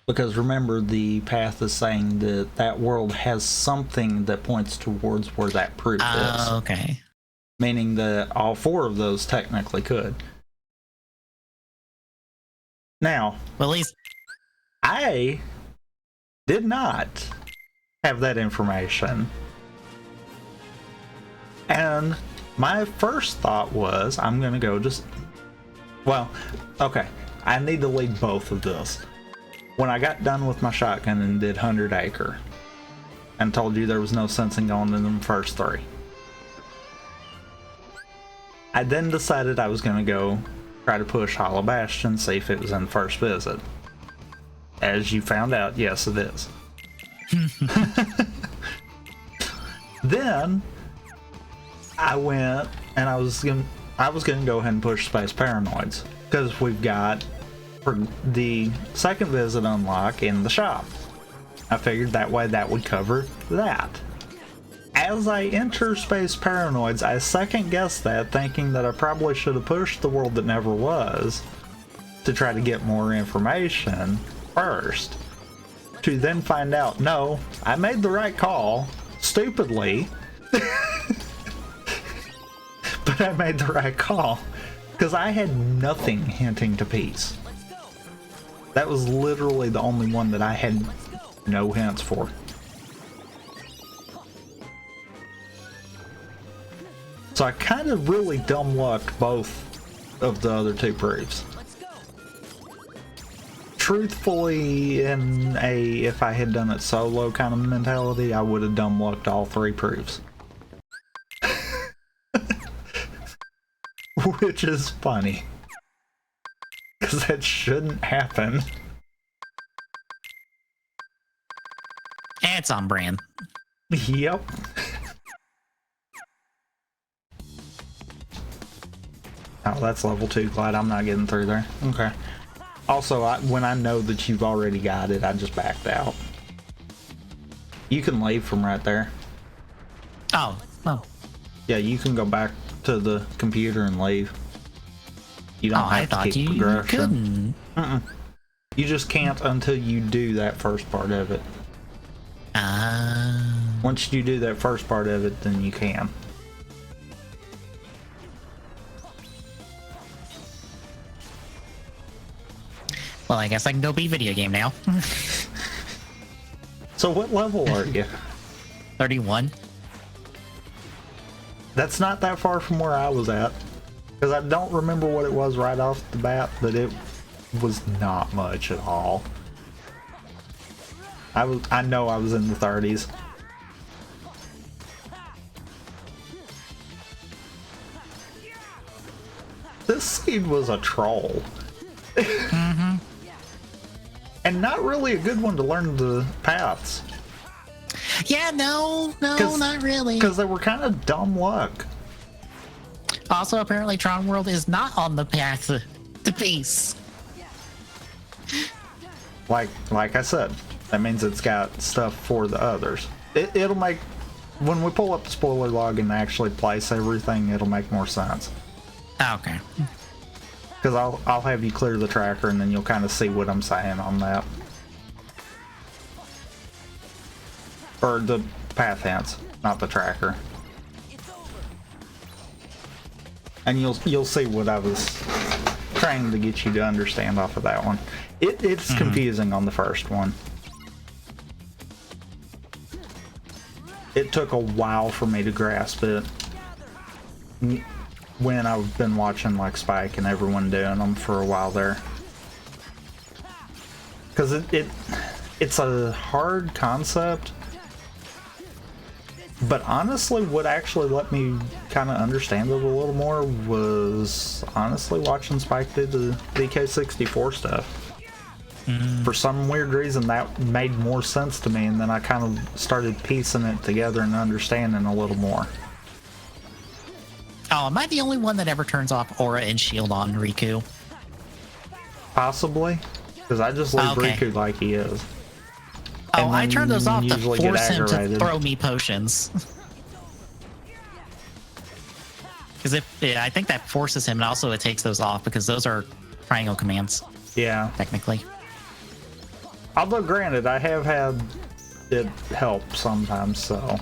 A: Because remember, the path is saying that that world has something that points towards where that proof is.
B: Okay.
A: Meaning that all 4 of those technically could. Now,
B: well, at least
A: I did not have that information. And my first thought was, I'm going to go just... Well, okay. I need to lead both of this. When I got done with my shotgun and did 100 Acre, and told you there was no sense in going in the first 3, I then decided I was going to go try to push Hollow Bastion, see if it was in the first visit. As you found out, yes it is. Then I went and I was gonna go ahead and push Space Paranoids, because we've got for the second visit unlock in the shop. I figured that way that would cover that. As I enter Space Paranoids, I second guessed that, thinking that I probably should have pushed the world that never was to try to get more information first, to then find out, no, I made the right call, stupidly, but I made the right call, because I had nothing hinting to peace. That was literally the only one that I had no hints for. So I kind of really dumb lucked both of the other 2 proofs. Truthfully, if I had done it solo kind of mentality, I would have dumb lucked all 3 proofs. Which is funny. Because that shouldn't happen.
B: It's on brand.
A: Yep. Oh, that's level 2. Glad I'm not getting through there. Okay. Also, when I know that you've already got it, I just backed out. You can leave from right there.
B: Oh.
A: Yeah, you can go back to the computer and leave. You don't have to keep progression.
B: Couldn't.
A: You just can't until you do that first part of it. Once you do that first part of it, then you can.
B: Well, I guess I can go beat video game now.
A: So what level are you?
B: 31.
A: That's not that far from where I was at. Because I don't remember what it was right off the bat, but it was not much at all. I know I was in the 30s. This seed was a troll.
B: Mm-hmm.
A: And not really a good one to learn the paths.
B: Yeah, no, not really.
A: Because they were kind of dumb luck.
B: Also, apparently Tron World is not on the path to peace.
A: Like I said, that means it's got stuff for the others. It'll make, when we pull up the spoiler log and actually place everything, it'll make more sense.
B: Okay.
A: Because I'll have you clear the tracker and then you'll kind of see what I'm saying on that. Or the path hints, not the tracker. And you'll see what I was trying to get you to understand off of that one. It's confusing on the first one. it took a while for me to grasp it when I've been watching like Spike and everyone doing them for a while there. Because it's a hard concept, but honestly what actually let me kind of understand it a little more was honestly watching Spike do the DK64 stuff. For some weird reason that made more sense to me, and then I kind of started piecing it together and understanding a little more.
B: Oh, am I the only one that ever turns off aura and shield on Riku?
A: Possibly, because I just leave
B: Okay.
A: Riku like he is.
B: Oh,
A: And
B: I turned those off to
A: usually get
B: force him to
A: aggravated.
B: throw me potions. Because I think that forces him, and also it takes those off because those are triangle commands,
A: Yeah.
B: technically.
A: Although granted, I have had it help sometimes, so.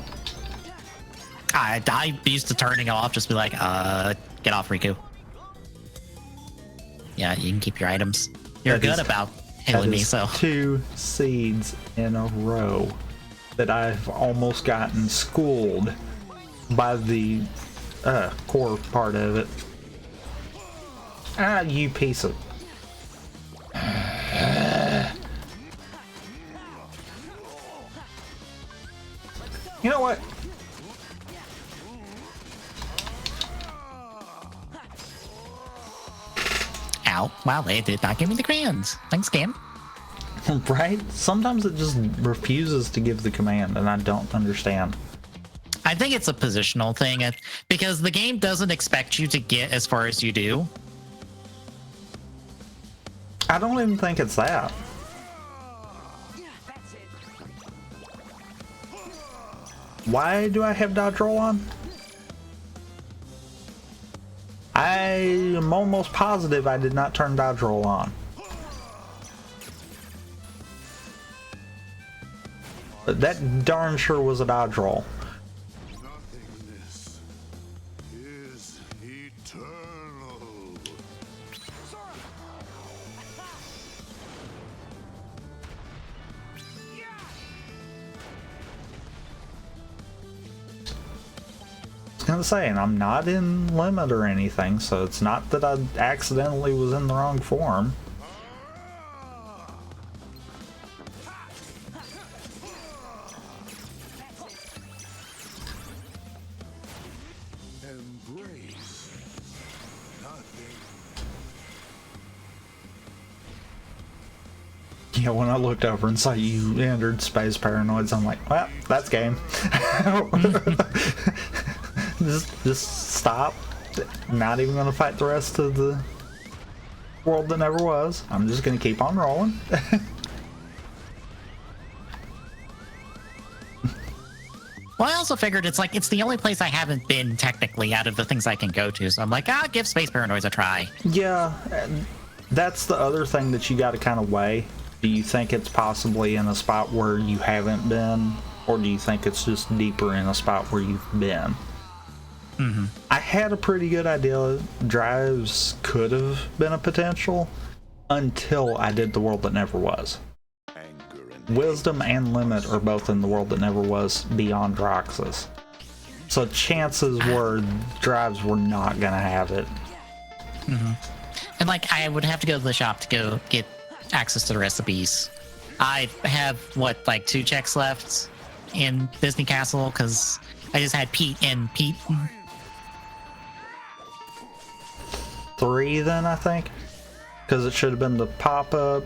B: I used to turning it off, just be like, get off, Riku. Yeah, you can keep your items. You're
A: That
B: good
A: is-
B: about
A: That
B: healing me,
A: is
B: so.
A: 2 seeds in a row that I've almost gotten schooled by the core part of it. Ah, you piece of... You know what?
B: Ow. Wow, they did not give me the crayons. Thanks, game.
A: Right? Sometimes it just refuses to give the command, and I don't understand.
B: I think it's a positional thing because the game doesn't expect you to get as far as you do.
A: I don't even think it's that. Why do I have dodge roll on? I am almost positive I did not turn dodge roll on. But that darn sure was a dodge roll.
C: Nothingness is eternal.
A: I was gonna say, and I'm not in limit or anything, so it's not that I accidentally was in the wrong form.
C: Embrace nothing.
A: Yeah, when I looked over and saw you entered Space Paranoids, I'm like, well, that's game. just stop. Not even gonna fight the rest of the world that never was. I'm just gonna keep on rolling.
B: Well, I also figured it's the only place I haven't been technically out of the things I can go to. So I'm like, give Space Paranoids a try.
A: Yeah, and that's the other thing that you got to kind of weigh. Do you think it's possibly in a spot where you haven't been, or do you think it's just deeper in a spot where you've been?
B: Mm-hmm.
A: I had a pretty good idea drives could have been a potential until I did the world that never was.
C: Anger and
A: Wisdom and Limit are both in the world that never was beyond Roxas. So chances were drives were not gonna have it.
B: Mm-hmm. And like, I would have to go to the shop to go get access to the recipes. I have like 2 checks left in Disney Castle because I just had Pete and Pete.
A: 3 then, I think, because it should have been the pop-up.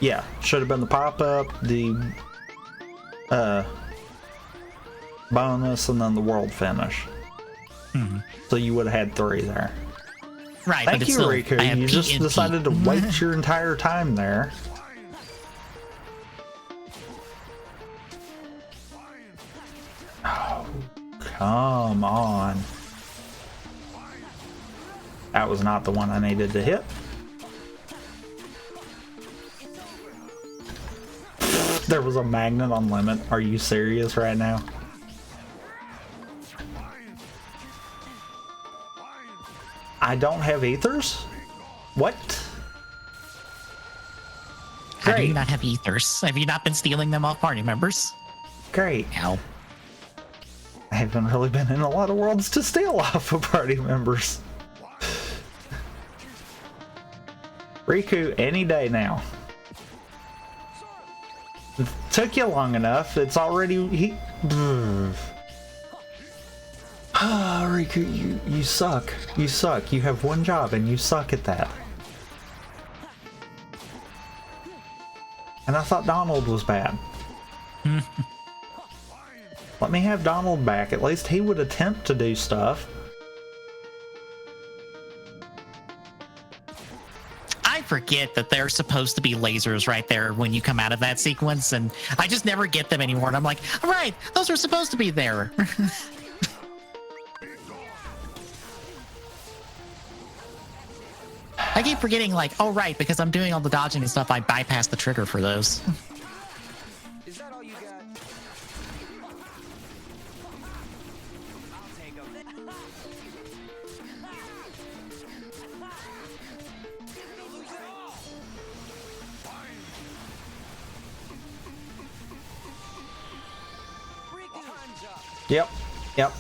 A: Yeah, should have been the pop-up, the bonus, and then the world finish.
B: Mm-hmm.
A: So you would have had 3 there.
B: Right.
A: Thank
B: but it's
A: you,
B: still,
A: Riku.
B: I have
A: You
B: Pete
A: just
B: and
A: decided to
B: Pete.
A: wait your entire time there. Oh, come on. That was not the one I needed to hit. There was a magnet on limit. Are you serious right now? I don't have ethers? What?
B: How do you
A: Great.
B: not have ethers? Have you not been stealing them off party members?
A: Great.
B: Ow.
A: I haven't really been in a lot of worlds to steal off of party members. Riku, any day now. It took you long enough. It's already Ah, Riku, you suck. You suck. You have one job and you suck at that. And I thought Donald was bad. Let me have Donald back. At least he would attempt to do stuff.
B: I forget that there's supposed to be lasers right there when you come out of that sequence, and I just never get them anymore. And I'm like, all right, those were supposed to be there. I keep forgetting, like, oh, right, because I'm doing all the dodging and stuff, I bypass the trigger for those.
C: Is that all you got? I'll take 'em. Time's up.
A: Yep. Yep.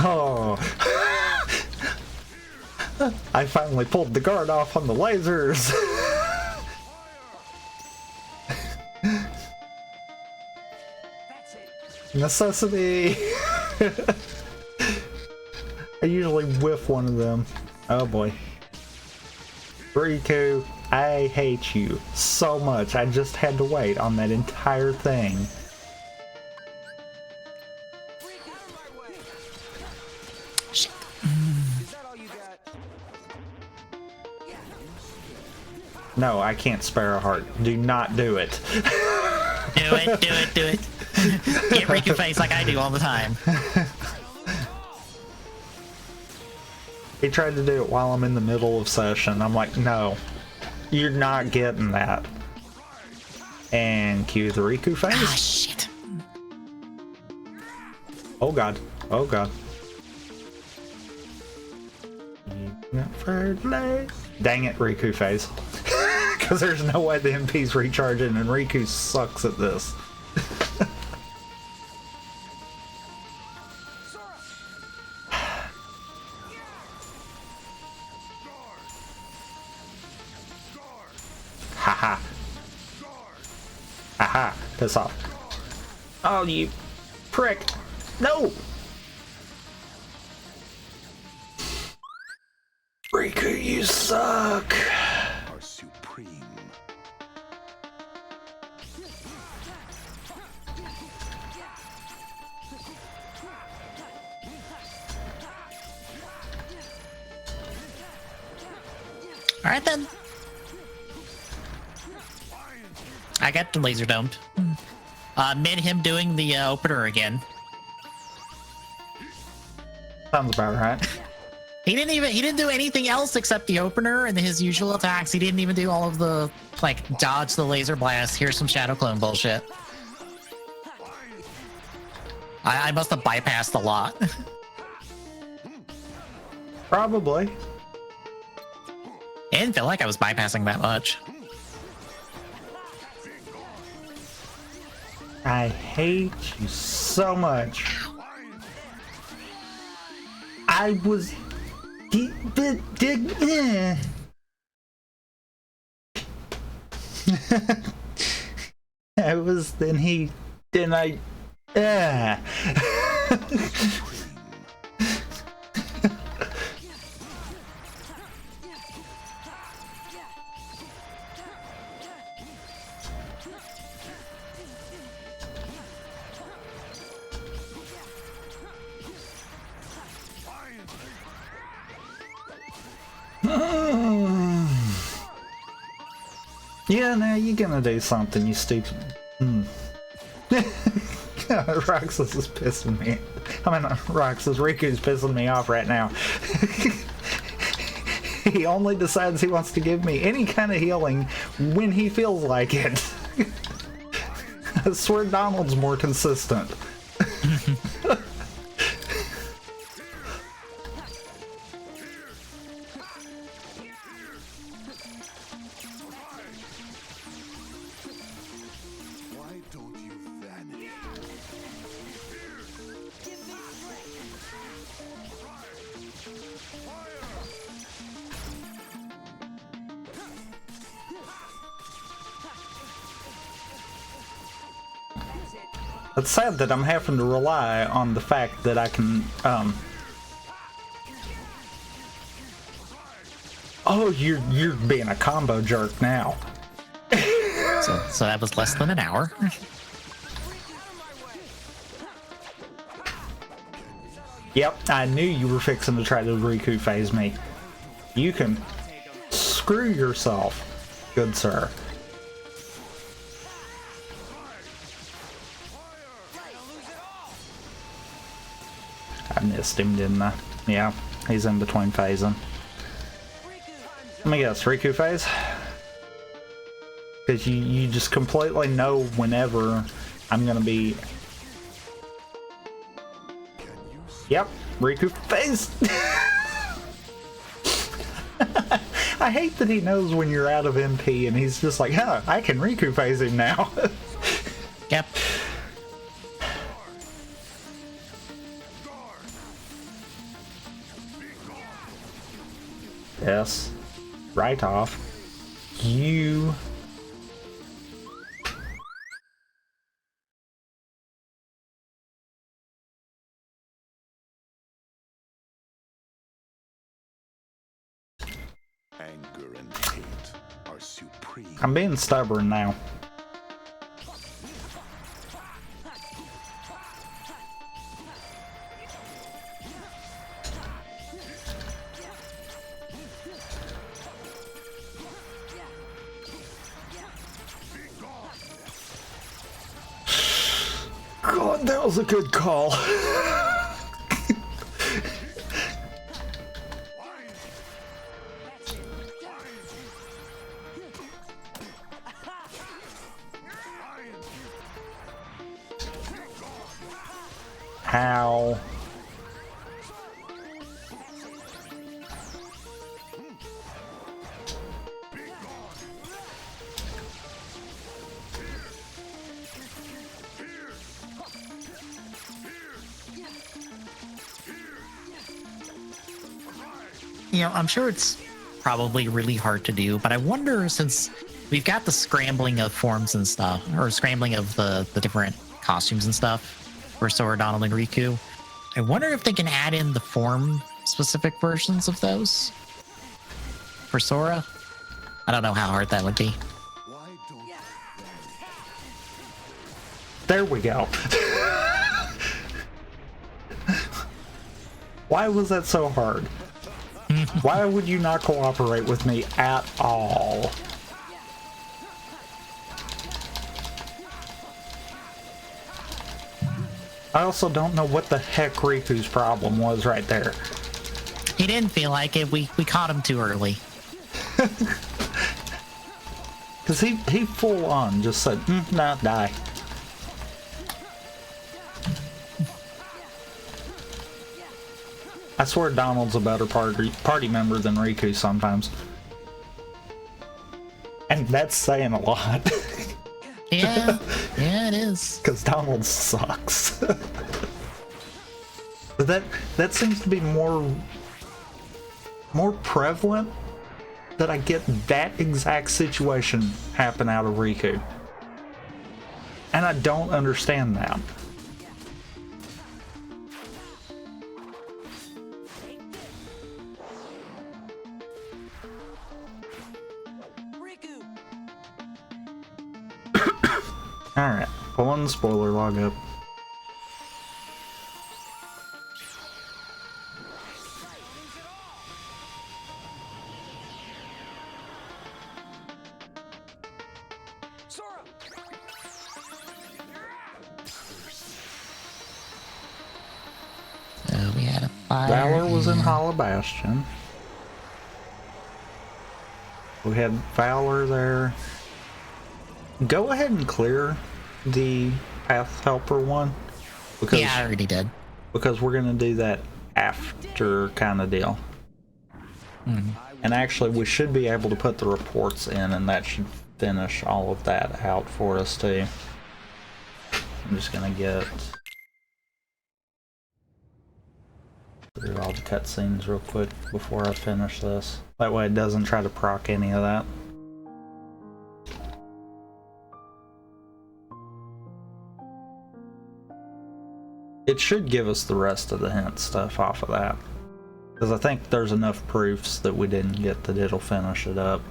A: Oh. I finally pulled the guard off on the lasers. Necessity. I usually whiff one of them. Oh boy. Riku, I hate you so much. I just had to wait on that entire thing.
B: Shit.
C: Is that all you got?
A: No, I can't spare a heart. Do not do it.
B: Do it, do it, do it. Get Riku face like I do all the time.
A: He tried to do it while I'm in the middle of session. I'm like, no, you're not getting that. And cue the Riku
B: Ah,
A: face.
B: shit.
A: Oh god. Oh god. Dang it, Riku face. Because there's no way the MP's recharging and Riku sucks at this. Haha. Haha. Piss off. Oh, you prick. No! Riku, you suck.
D: Are supreme.
B: All right, then. I got the laser domed. Mid him doing the opener again.
A: Sounds about right.
B: He didn't do anything else except the opener and his usual attacks. He didn't even do all of the, like, dodge the laser blast, here's some shadow clone bullshit. I must have bypassed a lot.
A: Probably.
B: It didn't feel like I was bypassing that much.
A: I hate you so much. I was... I was... Then he... Then I... Yeah, now you're gonna do something, you stupid. Roxas is pissing me. I mean, Roxas, Riku's pissing me off right now. He only decides he wants to give me any kind of healing when he feels like it. I swear Donald's more consistent.
D: Why don't you vanish?
A: It's sad that I'm having to rely on the fact that I can, Oh, you're being a combo jerk now.
B: So that was less than an hour.
A: Yep, I knew you were fixing to try to Riku phase me. You can screw yourself, good sir. I missed him, didn't I? Yeah, he's in between phasing. Let me guess, Riku phase? Because you just completely know whenever I'm gonna be... Yep, Riku phase! I hate that he knows when you're out of MP and he's just like, huh, I can Riku phase him now.
B: Yep.
A: Yes. Right off. You...
D: Anger and hate are supreme.
A: I'm being stubborn now. God, that was a good call. How?
B: You know, I'm sure it's probably really hard to do, but I wonder, since we've got the scrambling of forms and stuff, or scrambling of the different costumes and stuff for Sora, Donald, and Riku, I wonder if they can add in the form-specific versions of those for Sora. I don't know how hard that would be.
D: Why don't you
A: There we go. Why was that so hard? Why would you not cooperate with me at all? I also don't know what the heck Riku's problem was right there.
B: He didn't feel like it. We caught him too early.
A: Because he full on just said, nah, die. I swear Donald's a better party member than Riku sometimes. And that's saying a lot.
B: Yeah, yeah, it is.
A: Because Donald sucks. But that seems to be more prevalent, that I get that exact situation happen out of Riku. And I don't understand that. Alright, pulling the spoiler log up.
B: So we had a fire.
A: Valor was in
B: and-
A: Hollow Bastion. We had Valor there. Go ahead and clear the path helper one? Because,
B: Yeah, I already did.
A: because we're gonna do that after kind of deal. And actually, we should be able to put the reports in, and that should finish all of that out for us too. I'm just gonna get through all the cutscenes real quick before I finish this. That way it doesn't try to proc any of that. It should give us the rest of the hint stuff off of that. Because I think there's enough proofs that we didn't get that it'll finish it up.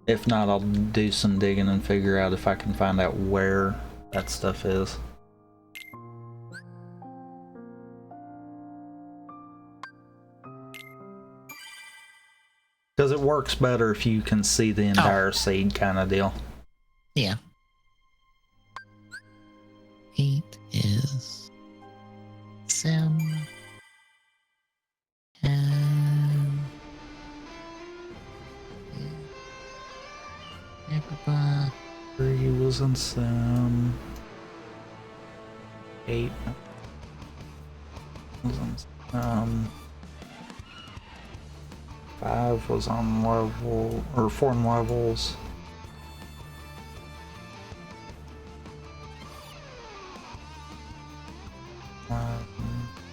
A: If not, I'll do some digging and figure out if I can find out where that stuff is. Because it works better if you can see the entire seed kind of deal.
B: Yeah. 8 is Sim. And Agrabah.
A: 3 was in Sim. 8 was in Sim. 5 was on level, or foreign levels.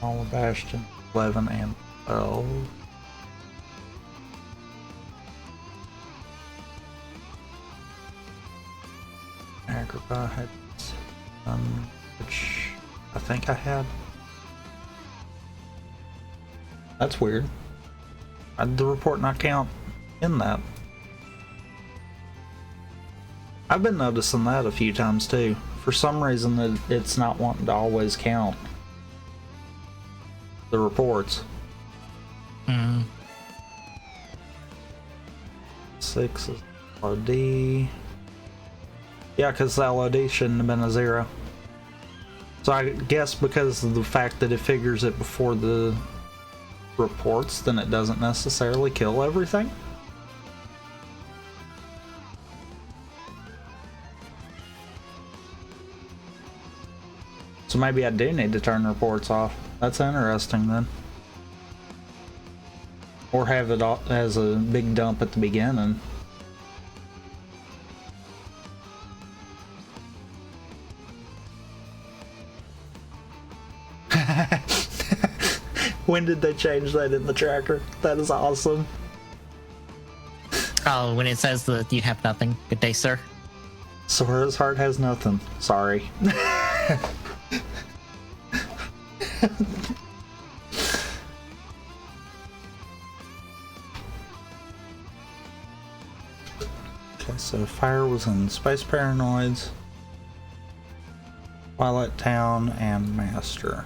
A: All of Bastion, 11 and 12. Agrabah had which I think I had. That's weird. Did the report not count in that? I've been noticing that a few times too. For some reason, it's not wanting to always count the reports. 6 is LOD. Yeah, because the LOD shouldn't have been a 0. So I guess because of the fact that it figures it before the reports, then it doesn't necessarily kill everything. So maybe I do need to turn reports off. That's interesting then. Or have it as a big dump at the beginning. When did they change that in the tracker? That is awesome.
B: Oh, when it says that you have nothing. Good day, sir.
A: Sora's heart has nothing. Sorry. Okay, so Fire was in Space Paranoids, Twilight Town, and Master.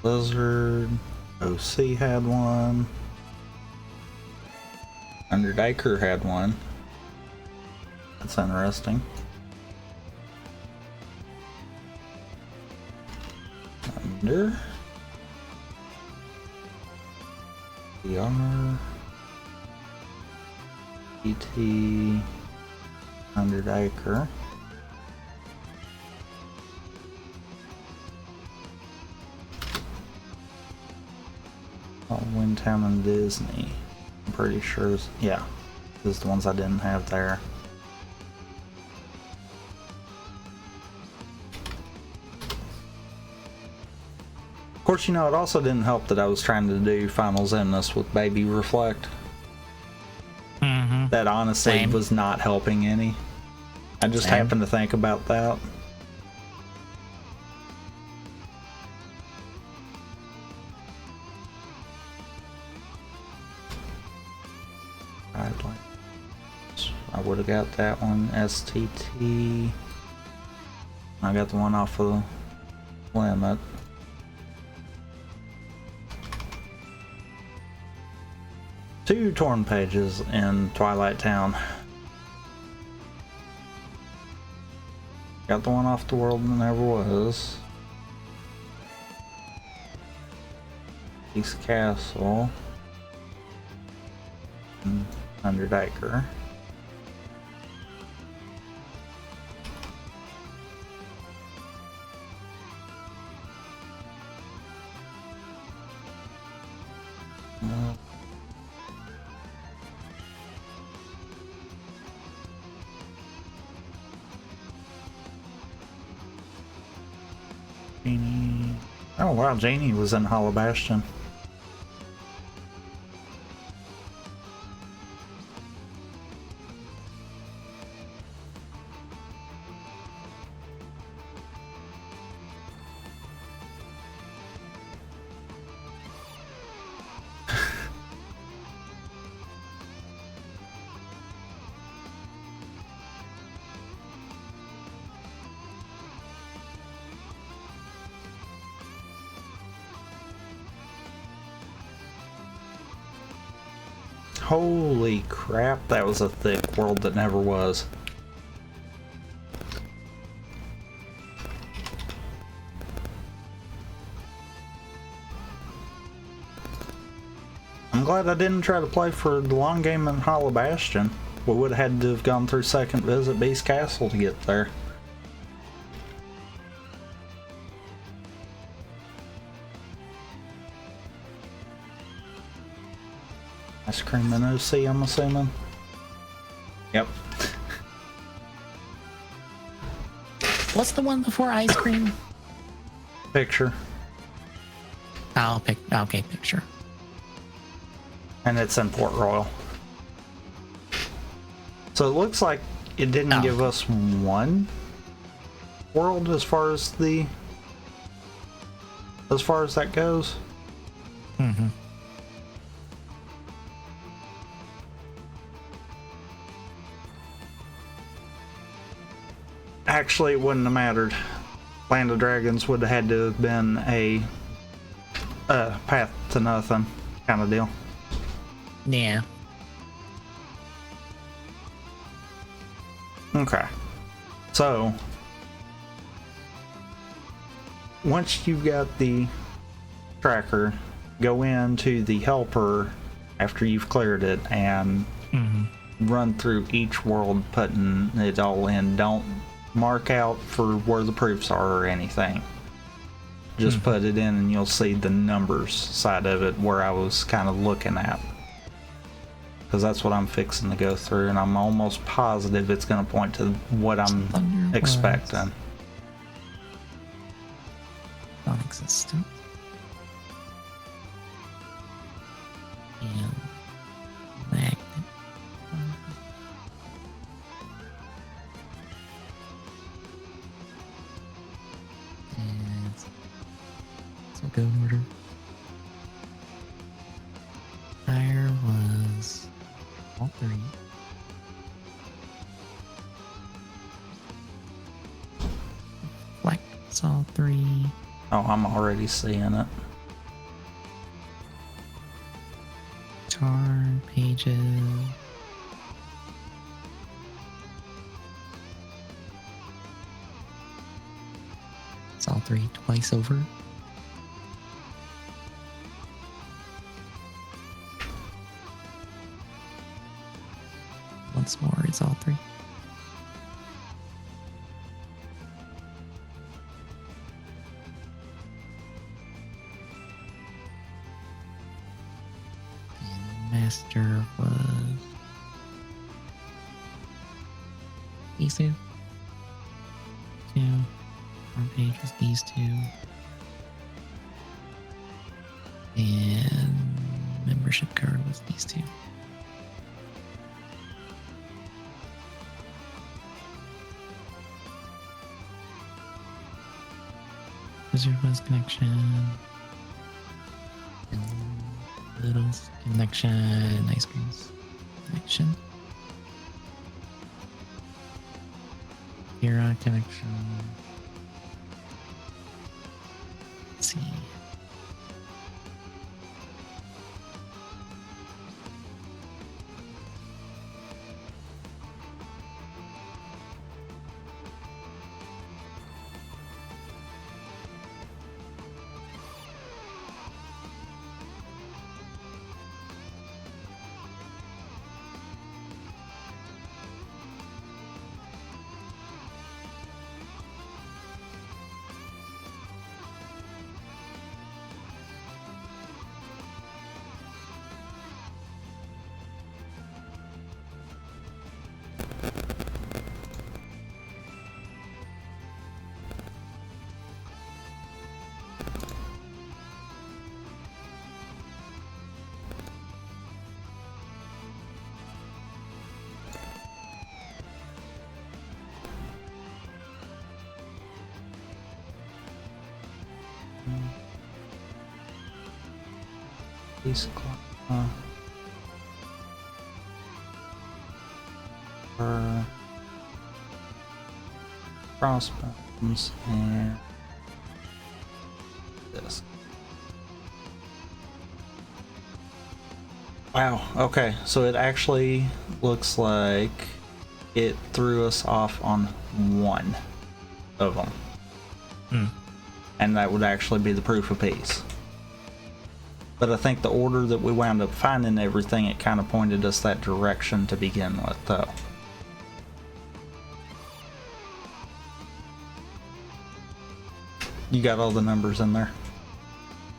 A: Blizzard, OC had one. Underdaker had one. That's interesting. Under. BR. ET. Underdaker. Windtown and Disney. I'm pretty sure, yeah, these are the ones I didn't have there. Of course, you know, it also didn't help that I was trying to do Final Xemnas with Baby Reflect. That honestly was not helping any. I just happened to think about that. I would have got that one. STT. I got the one off of the limit. Two torn pages in Twilight Town. Got the one off the world that never was. East Castle. 100 acre. Janie. Oh wow, Janie was in Hollow Bastion. Holy crap, that was a thick world that never was. I'm glad I didn't try to play for the long game in Hollow Bastion. We would have had to have gone through second visit Beast Castle to get there. Ice cream and OC, I'm assuming. Yep.
B: What's the one before ice cream?
A: Picture.
B: I'll pick. Okay, picture.
A: And it's in Port Royal. So it looks like it didn't give us one world as far as that goes.
B: Mm-hmm.
A: Actually, it wouldn't have mattered. Land of Dragons would have had to have been a path to nothing kind of deal.
B: Yeah.
A: Okay. So, once you've got the tracker, go into the helper after you've cleared it and run through each world, putting it all in. Don't mark out for where the proofs are or anything. Just put it in and you'll see the numbers side of it where I was kind of looking at. Because that's what I'm fixing to go through, and I'm almost positive it's going to point to what I'm expecting.
B: Non-existent. And magnet. And so go in order. Fire was all three. Flex was all three.
A: Oh, I'm already seeing it.
B: Charm pages. It's all three twice over. Once more is all three. And master was these two. Front page was these two. And membership card was these two. Wizard was connection. And Little's connection. Ice cream's connection. Hero connection. Let's see.
A: Peace Club. Crossbones and this. Wow, okay, so it actually looks like it threw us off on one of them. And that would actually be the proof of peace. But I think the order that we wound up finding everything, it kind of pointed us that direction to begin with, though. You got all the numbers in there?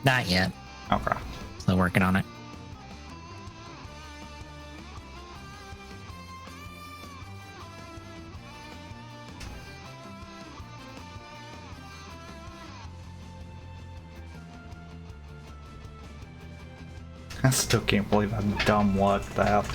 B: Not yet.
A: Okay.
B: Still working on it.
A: I still can't believe I dumb lucked out.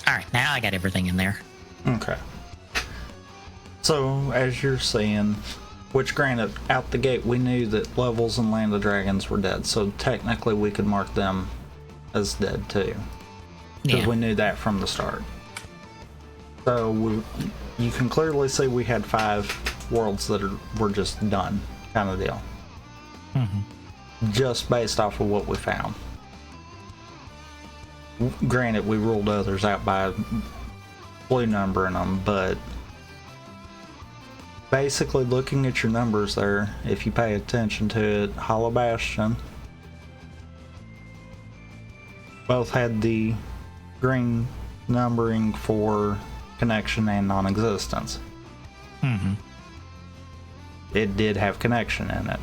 B: Alright, now I got everything in there.
A: Okay. So, as you're saying, which granted, out the gate we knew that Levels and Land of Dragons were dead, so technically we could mark them as dead too. Because we knew that from the start. So, you can clearly see we had 5 worlds that were just done, kind of deal. Just based off of what we found. Granted, we ruled others out by blue numbering them, but basically looking at your numbers there, if you pay attention to it, Hollow Bastion both had the green numbering for connection and non-existence. It did have connection in it.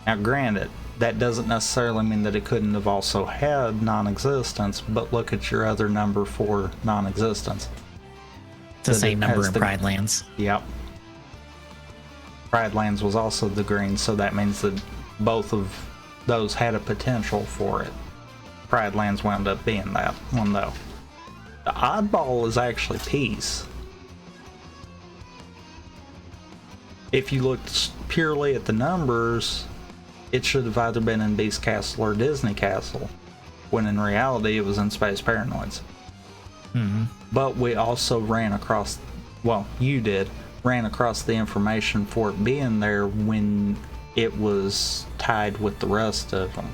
A: Now granted, that doesn't necessarily mean that it couldn't have also had non-existence, but look at your other number for non-existence.
B: It's the same number in Pride Lands.
A: Yep. Pride Lands was also the green, so that means that both of those had a potential for it. Pride Lands wound up being that one, though. The oddball is actually Peace. If you looked purely at the numbers, it should have either been in Beast Castle or Disney Castle, when in reality it was in Space Paranoids. But we also ran across, well, you did, ran across the information for it being there when it was tied with the rest of them.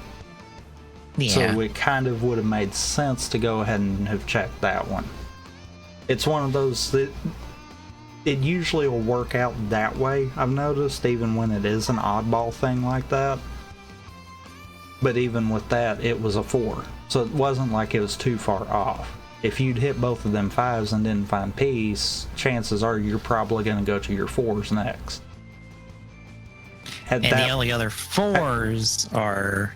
A: So it kind of would have made sense to go ahead and have checked that one. It's one of those that it usually will work out that way, I've noticed, even when it is an oddball thing like that. But even with that, it was a 4, so it wasn't like it was too far off. If you'd hit both of them 5s and didn't find Peace, chances are you're probably going to go to your 4s next.
B: And the only other 4s are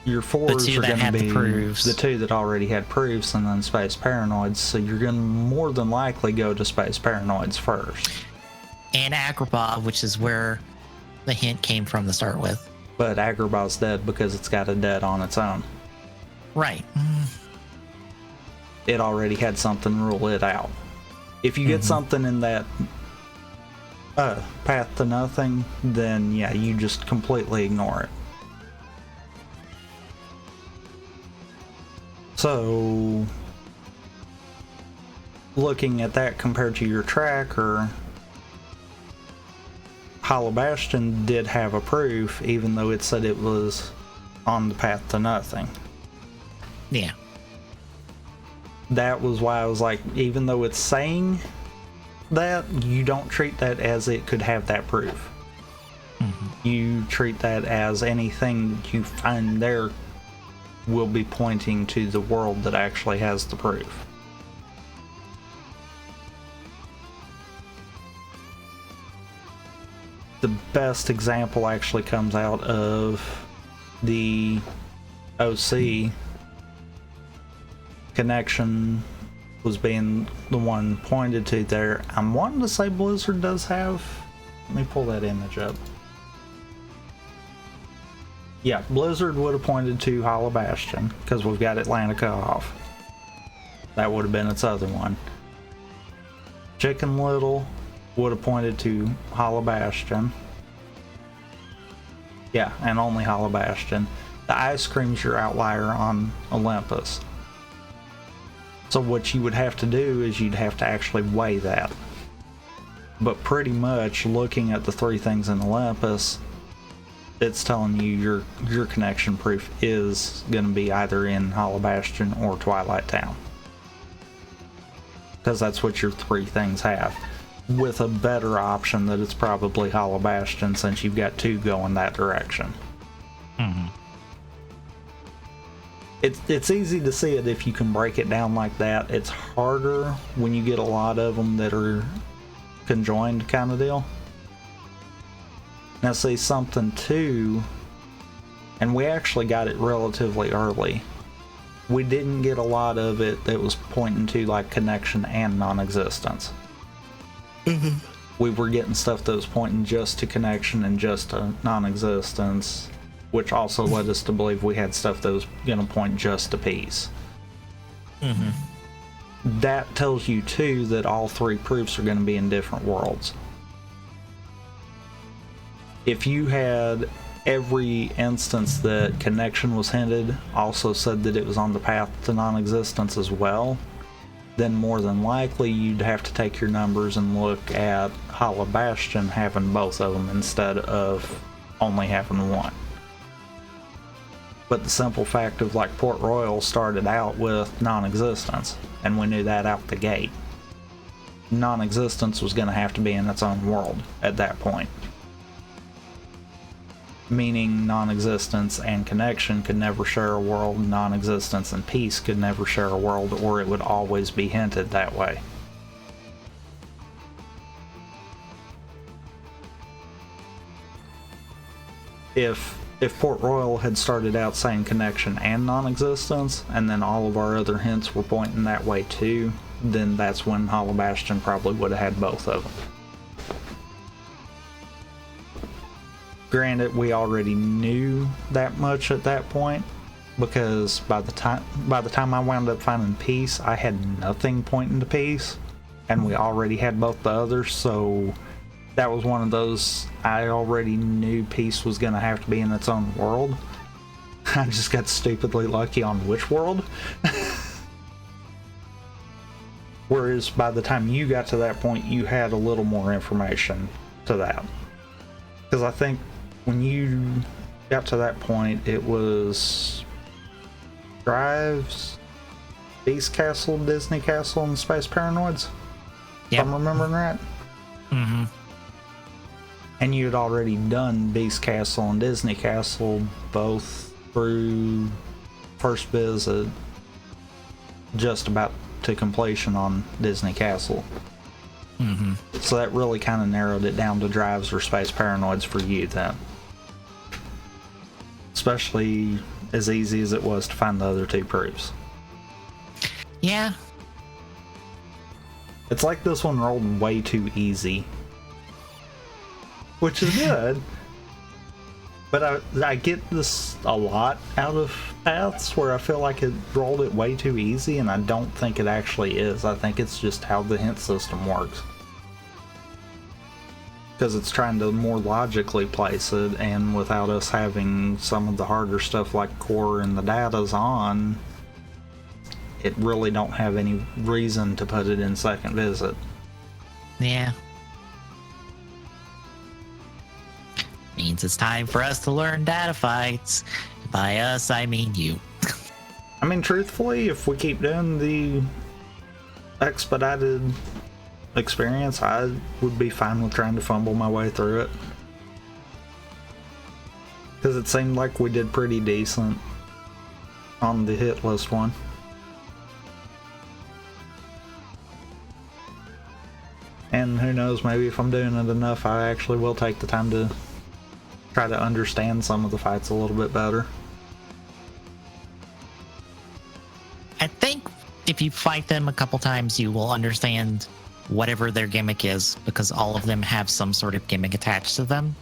A: your 4s are going to be
B: the
A: 2 that already had proofs, and then Space Paranoids, so you're going to more than likely go to Space Paranoids first.
B: And Agrabah, which is where the hint came from to start with.
A: But Agrabah's dead because it's got a dead on its own.
B: Right.
A: It already had something rule it out. If you get something in that path to nothing, then yeah, you just completely ignore it. So, looking at that compared to your tracker, Hollow Bastion did have a proof, even though it said it was on the path to nothing.
B: Yeah.
A: That was why I was like, even though it's saying that, you don't treat that as it could have that proof. You treat that as anything that you find there will be pointing to the world that actually has the proof. the best example actually comes out of the OC. Connection was being the one pointed to there. I'm wanting to say Blizzard does have... Let me pull that image up. Yeah, Blizzard would have pointed to Hollow Bastion, because we've got Atlantica off. That would have been its other one. Chicken Little would have pointed to Hollow Bastion. Yeah, and only Hollow Bastion. The ice cream's your outlier on Olympus. So what you would have to do is you'd have to actually weigh that. But pretty much looking at the three things in Olympus, it's telling you your connection proof is going to be either in Hollow Bastion or Twilight Town. Because that's what your three things have. With a better option that it's probably Hollow Bastion, since you've got two going that direction.
B: Mm-hmm.
A: It's easy to see it if you can break it down like that. It's harder when you get a lot of them that are conjoined kind of deal. Now see something too, and we actually got it relatively early. We didn't get a lot of it that was pointing to like connection and non-existence. Mm-hmm. We were getting stuff that was pointing just to connection and just to non-existence, which also led us to believe we had stuff that was going to point just to peace.
B: Mm-hmm.
A: That tells you too that all three proofs are going to be in different worlds. If you had every instance that connection was hinted also said that it was on the path to non-existence as well, then more than likely you'd have to take your numbers and look at Hollow Bastion having both of them instead of only having one. But the simple fact of like Port Royal started out with non-existence, and we knew that out the gate. Non-existence was going to have to be in its own world at that point. Meaning non-existence and connection could never share a world, non-existence and peace could never share a world, or it would always be hinted that way. If Port Royal had started out saying connection and non-existence, and then all of our other hints were pointing that way too, then that's when Hollow Bastion probably would have had both of them. Granted, we already knew that much at that point, because by the time I wound up finding peace, I had nothing pointing to peace, and we already had both the others, so that was one of those, I already knew peace was going to have to be in its own world. I just got stupidly lucky on which world. Whereas by the time you got to that point, you had a little more information to that. Because I think when you got to that point, it was Drives, Beast Castle, Disney Castle, and Space Paranoids. Yep. If I'm remembering right.
B: Mm-hmm.
A: And you had already done Beast Castle and Disney Castle both through first visit, just about to completion on Disney Castle.
B: Mm-hmm.
A: So that really kind of narrowed it down to Drives or Space Paranoids for you then. Especially as easy as it was to find the other two proofs.
B: Yeah.
A: It's like this one rolled way too easy. Which is good. But I get this a lot out of paths where I feel like it rolled it way too easy, and I don't think it actually is. I think it's just how the hint system works. Because it's trying to more logically place it, and without us having some of the harder stuff like core and the data's on, it really don't have any reason to put it in second visit.
B: Yeah. Means it's time for us to learn data fights. By us, I mean you.
A: I mean, truthfully, if we keep doing the expedited experience, I would be fine with trying to fumble my way through it. Because it seemed like we did pretty decent on the hit list one. And who knows, maybe if I'm doing it enough, I actually will take the time to try to understand some of the fights a little bit better.
B: I think if you fight them a couple times, you will understand whatever their gimmick is, because all of them have some sort of gimmick attached to them.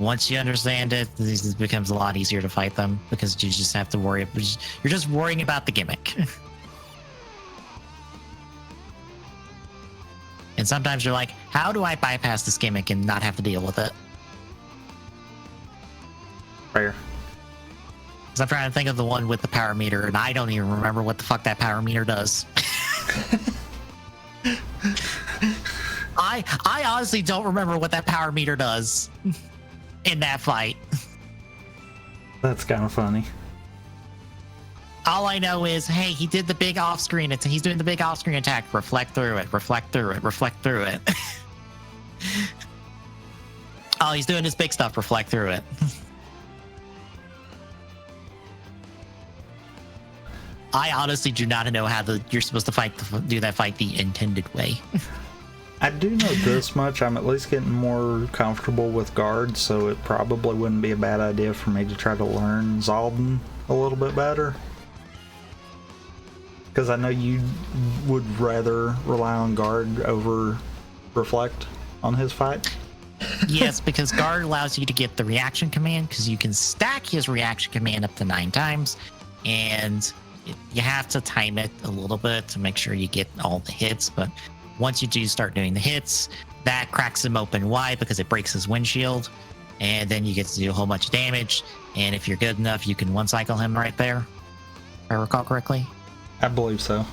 B: Once you understand it, it becomes a lot easier to fight them, because you just have to worry. You're just worrying about the gimmick. And sometimes you're like, how do I bypass this gimmick and not have to deal with it?
A: Fair.
B: Because I'm trying to think of the one with the power meter, and I don't even remember what the fuck that power meter does. I honestly don't remember what that power meter does in that fight.
A: That's kind of funny.
B: All I know is, hey, he did the big off-screen. He's doing the big off-screen attack. Reflect through it. Reflect through it. Reflect through it. Oh, he's doing his big stuff. Reflect through it. I honestly do not know how you're supposed to do that fight the intended way.
A: I do know this much. I'm at least getting more comfortable with guards, so it probably wouldn't be a bad idea for me to try to learn Zaldin a little bit better. Because I know you would rather rely on guard over reflect on his fight.
B: Yes, because guard allows you to get the reaction command, because you can stack his reaction command up to 9 times, and you have to time it a little bit to make sure you get all the hits. But once you do start doing the hits, that cracks him open wide because it breaks his windshield, and then you get to do a whole bunch of damage. And if you're good enough, you can one cycle him right there, if I recall correctly.
A: I believe so.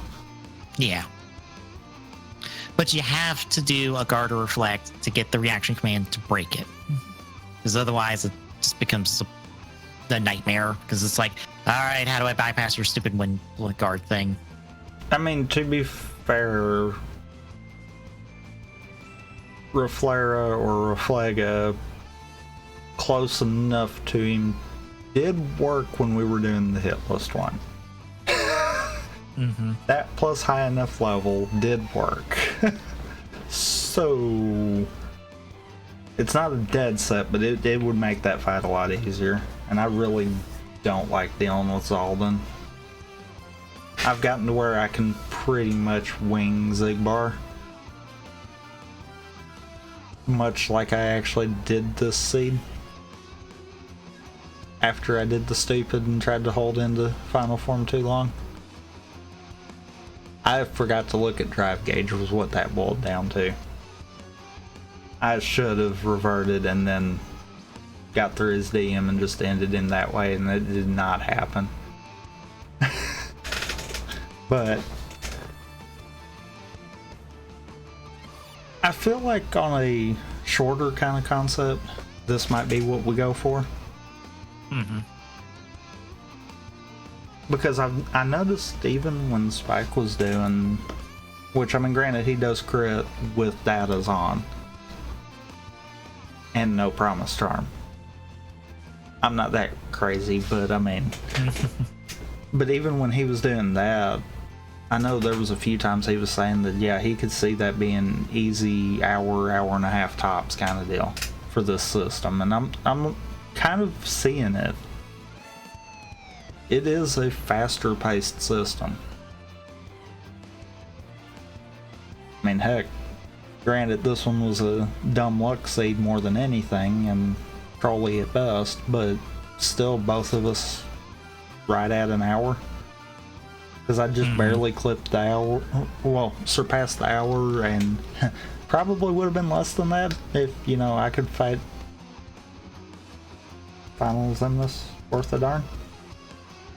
B: Yeah. But you have to do a guard or reflect to get the reaction command to break it. Because otherwise it just becomes the nightmare. Because it's like, all right, how do I bypass your stupid guard thing?
A: I mean, to be fair, Reflera or Reflega, close enough to him, did work when we were doing the hit list one.
B: Mm-hmm.
A: That plus high enough level did work. So it's not a dead set, but it would make that fight a lot easier. And I really don't like dealing with Zaldin. I've gotten to where I can pretty much wing Zigbar, much like I actually did this seed after I did the stupid and tried to hold into final form too long. I forgot to look at drive gauge was what that boiled down to. I should have reverted and then got through his DM and just ended in that way, and it did not happen. But I feel like on a shorter kind of concept, this might be what we go for.
B: Mm-hmm.
A: Because I noticed even when Spike was doing, which I mean granted he does crit with datas on and no promise charm. I'm not that crazy, but I mean but even when he was doing that, I know there was a few times he was saying that yeah, he could see that being easy hour and a half tops kind of deal for this system, and I'm kind of seeing it. It is a faster paced system. I mean, heck, granted this one was a dumb luck seed more than anything and trolly at best, but still both of us right at an hour. Because I just barely clipped the hour, well, surpassed the hour, and probably would have been less than that if, you know, I could fight finals in this worth a darn.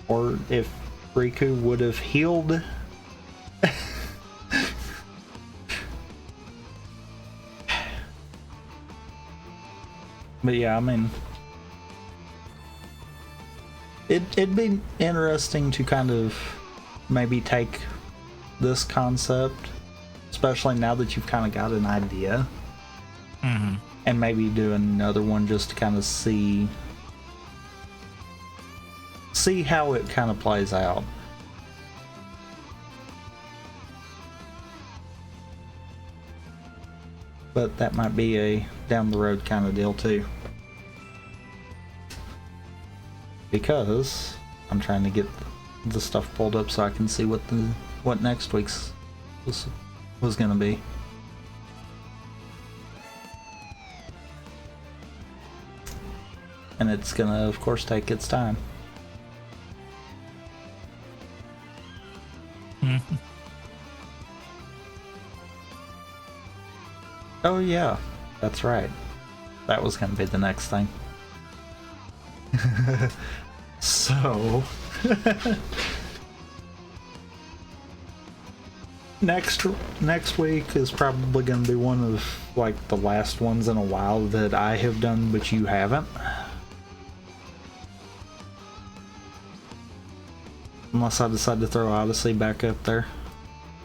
A: Or if Riku would have healed. But yeah, I mean, it'd be interesting to kind of maybe take this concept, especially now that you've kind of got an idea, and maybe do another one just to kind of see how it kind of plays out. But that might be a down the road kind of deal too. Because I'm trying to get the stuff pulled up so I can see what next week's was gonna be. And it's gonna, of course, take its time. Oh yeah, that's right. That was gonna be the next thing. So next week is probably gonna be one of like the last ones in a while that I have done, but you haven't. Unless I decide to throw Odyssey back up there.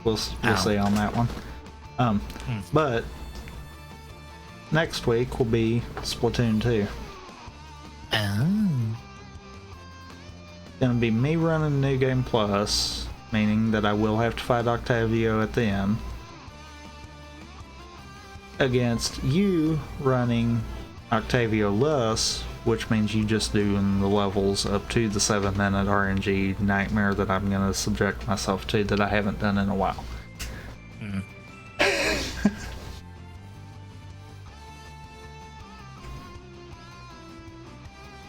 A: We'll see on that one. But next week will be Splatoon 2.
B: Oh.
A: Gonna be me running New Game Plus, meaning that I will have to fight Octavio at the end, against you running Octavio less, which means you just doing the levels up to the 7-minute RNG nightmare that I'm gonna subject myself to that I haven't done in a while.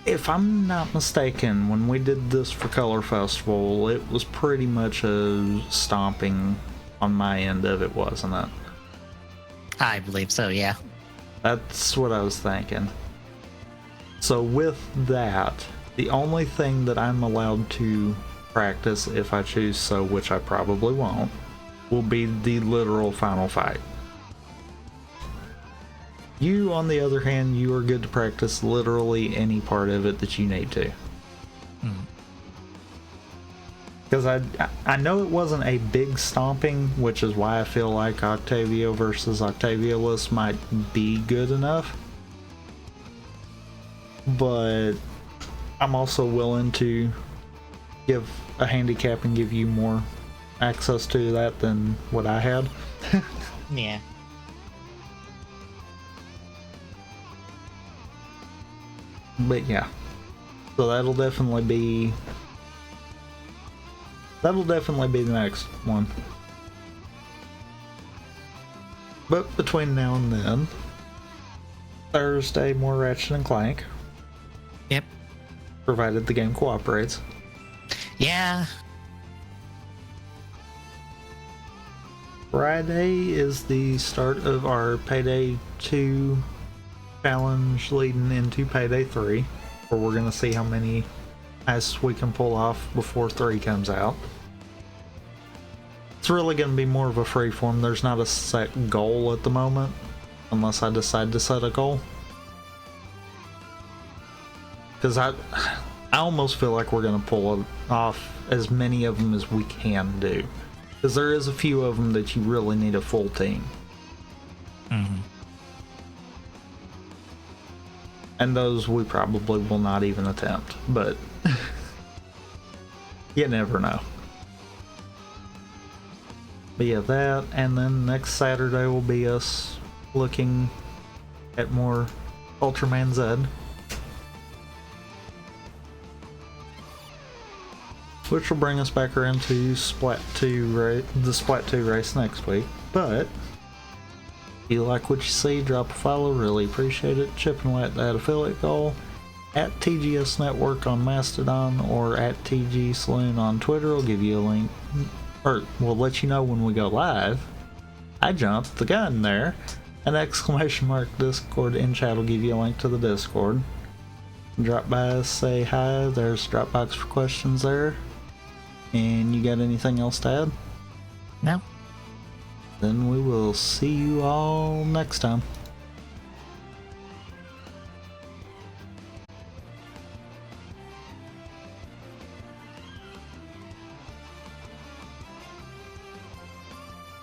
A: If I'm not mistaken, when we did this for Color Festival, it was pretty much a stomping on my end of it, wasn't it?
B: I believe so, yeah.
A: That's what I was thinking. So with that, the only thing that I'm allowed to practice, if I choose so, which I probably won't, will be the literal final fight. You, on the other hand, you are good to practice literally any part of it that you need to. Because I know it wasn't a big stomping, which is why I feel like Octavio versus Octaviolus might be good enough. But I'm also willing to give a handicap and give you more access to that than what I had.
B: Yeah.
A: But yeah, so that'll definitely be the next one. But between now and then, Thursday more Ratchet and Clank,
B: Yep.
A: provided the game cooperates.
B: Yeah.
A: Friday is the start of our Payday 2 challenge leading into Payday 3, where we're going to see how many heists we can pull off before 3 comes out. It's really going to be more of a freeform. There's not a set goal at the moment, unless I decide to set a goal. Because I almost feel like we're going to pull off as many of them as we can do. Because there is a few of them that you really need a full team. And those we probably will not even attempt, but you never know. But yeah, that, and then next Saturday will be us looking at more Ultraman Z. Which will bring us back around to Splat 2 the Splat 2 race next week. But if you like what you see, drop a follow, really appreciate it. Chipping away at that affiliate goal. At TGS Network on Mastodon or at TG Saloon on Twitter. I'll give you a link, or we'll let you know when we go live. I jumped the gun there. An exclamation mark Discord in chat will give you a link to the Discord. Drop by, say hi. There's Dropbox for questions there. And you got anything else to add?
B: No.
A: Then we will see you all next time.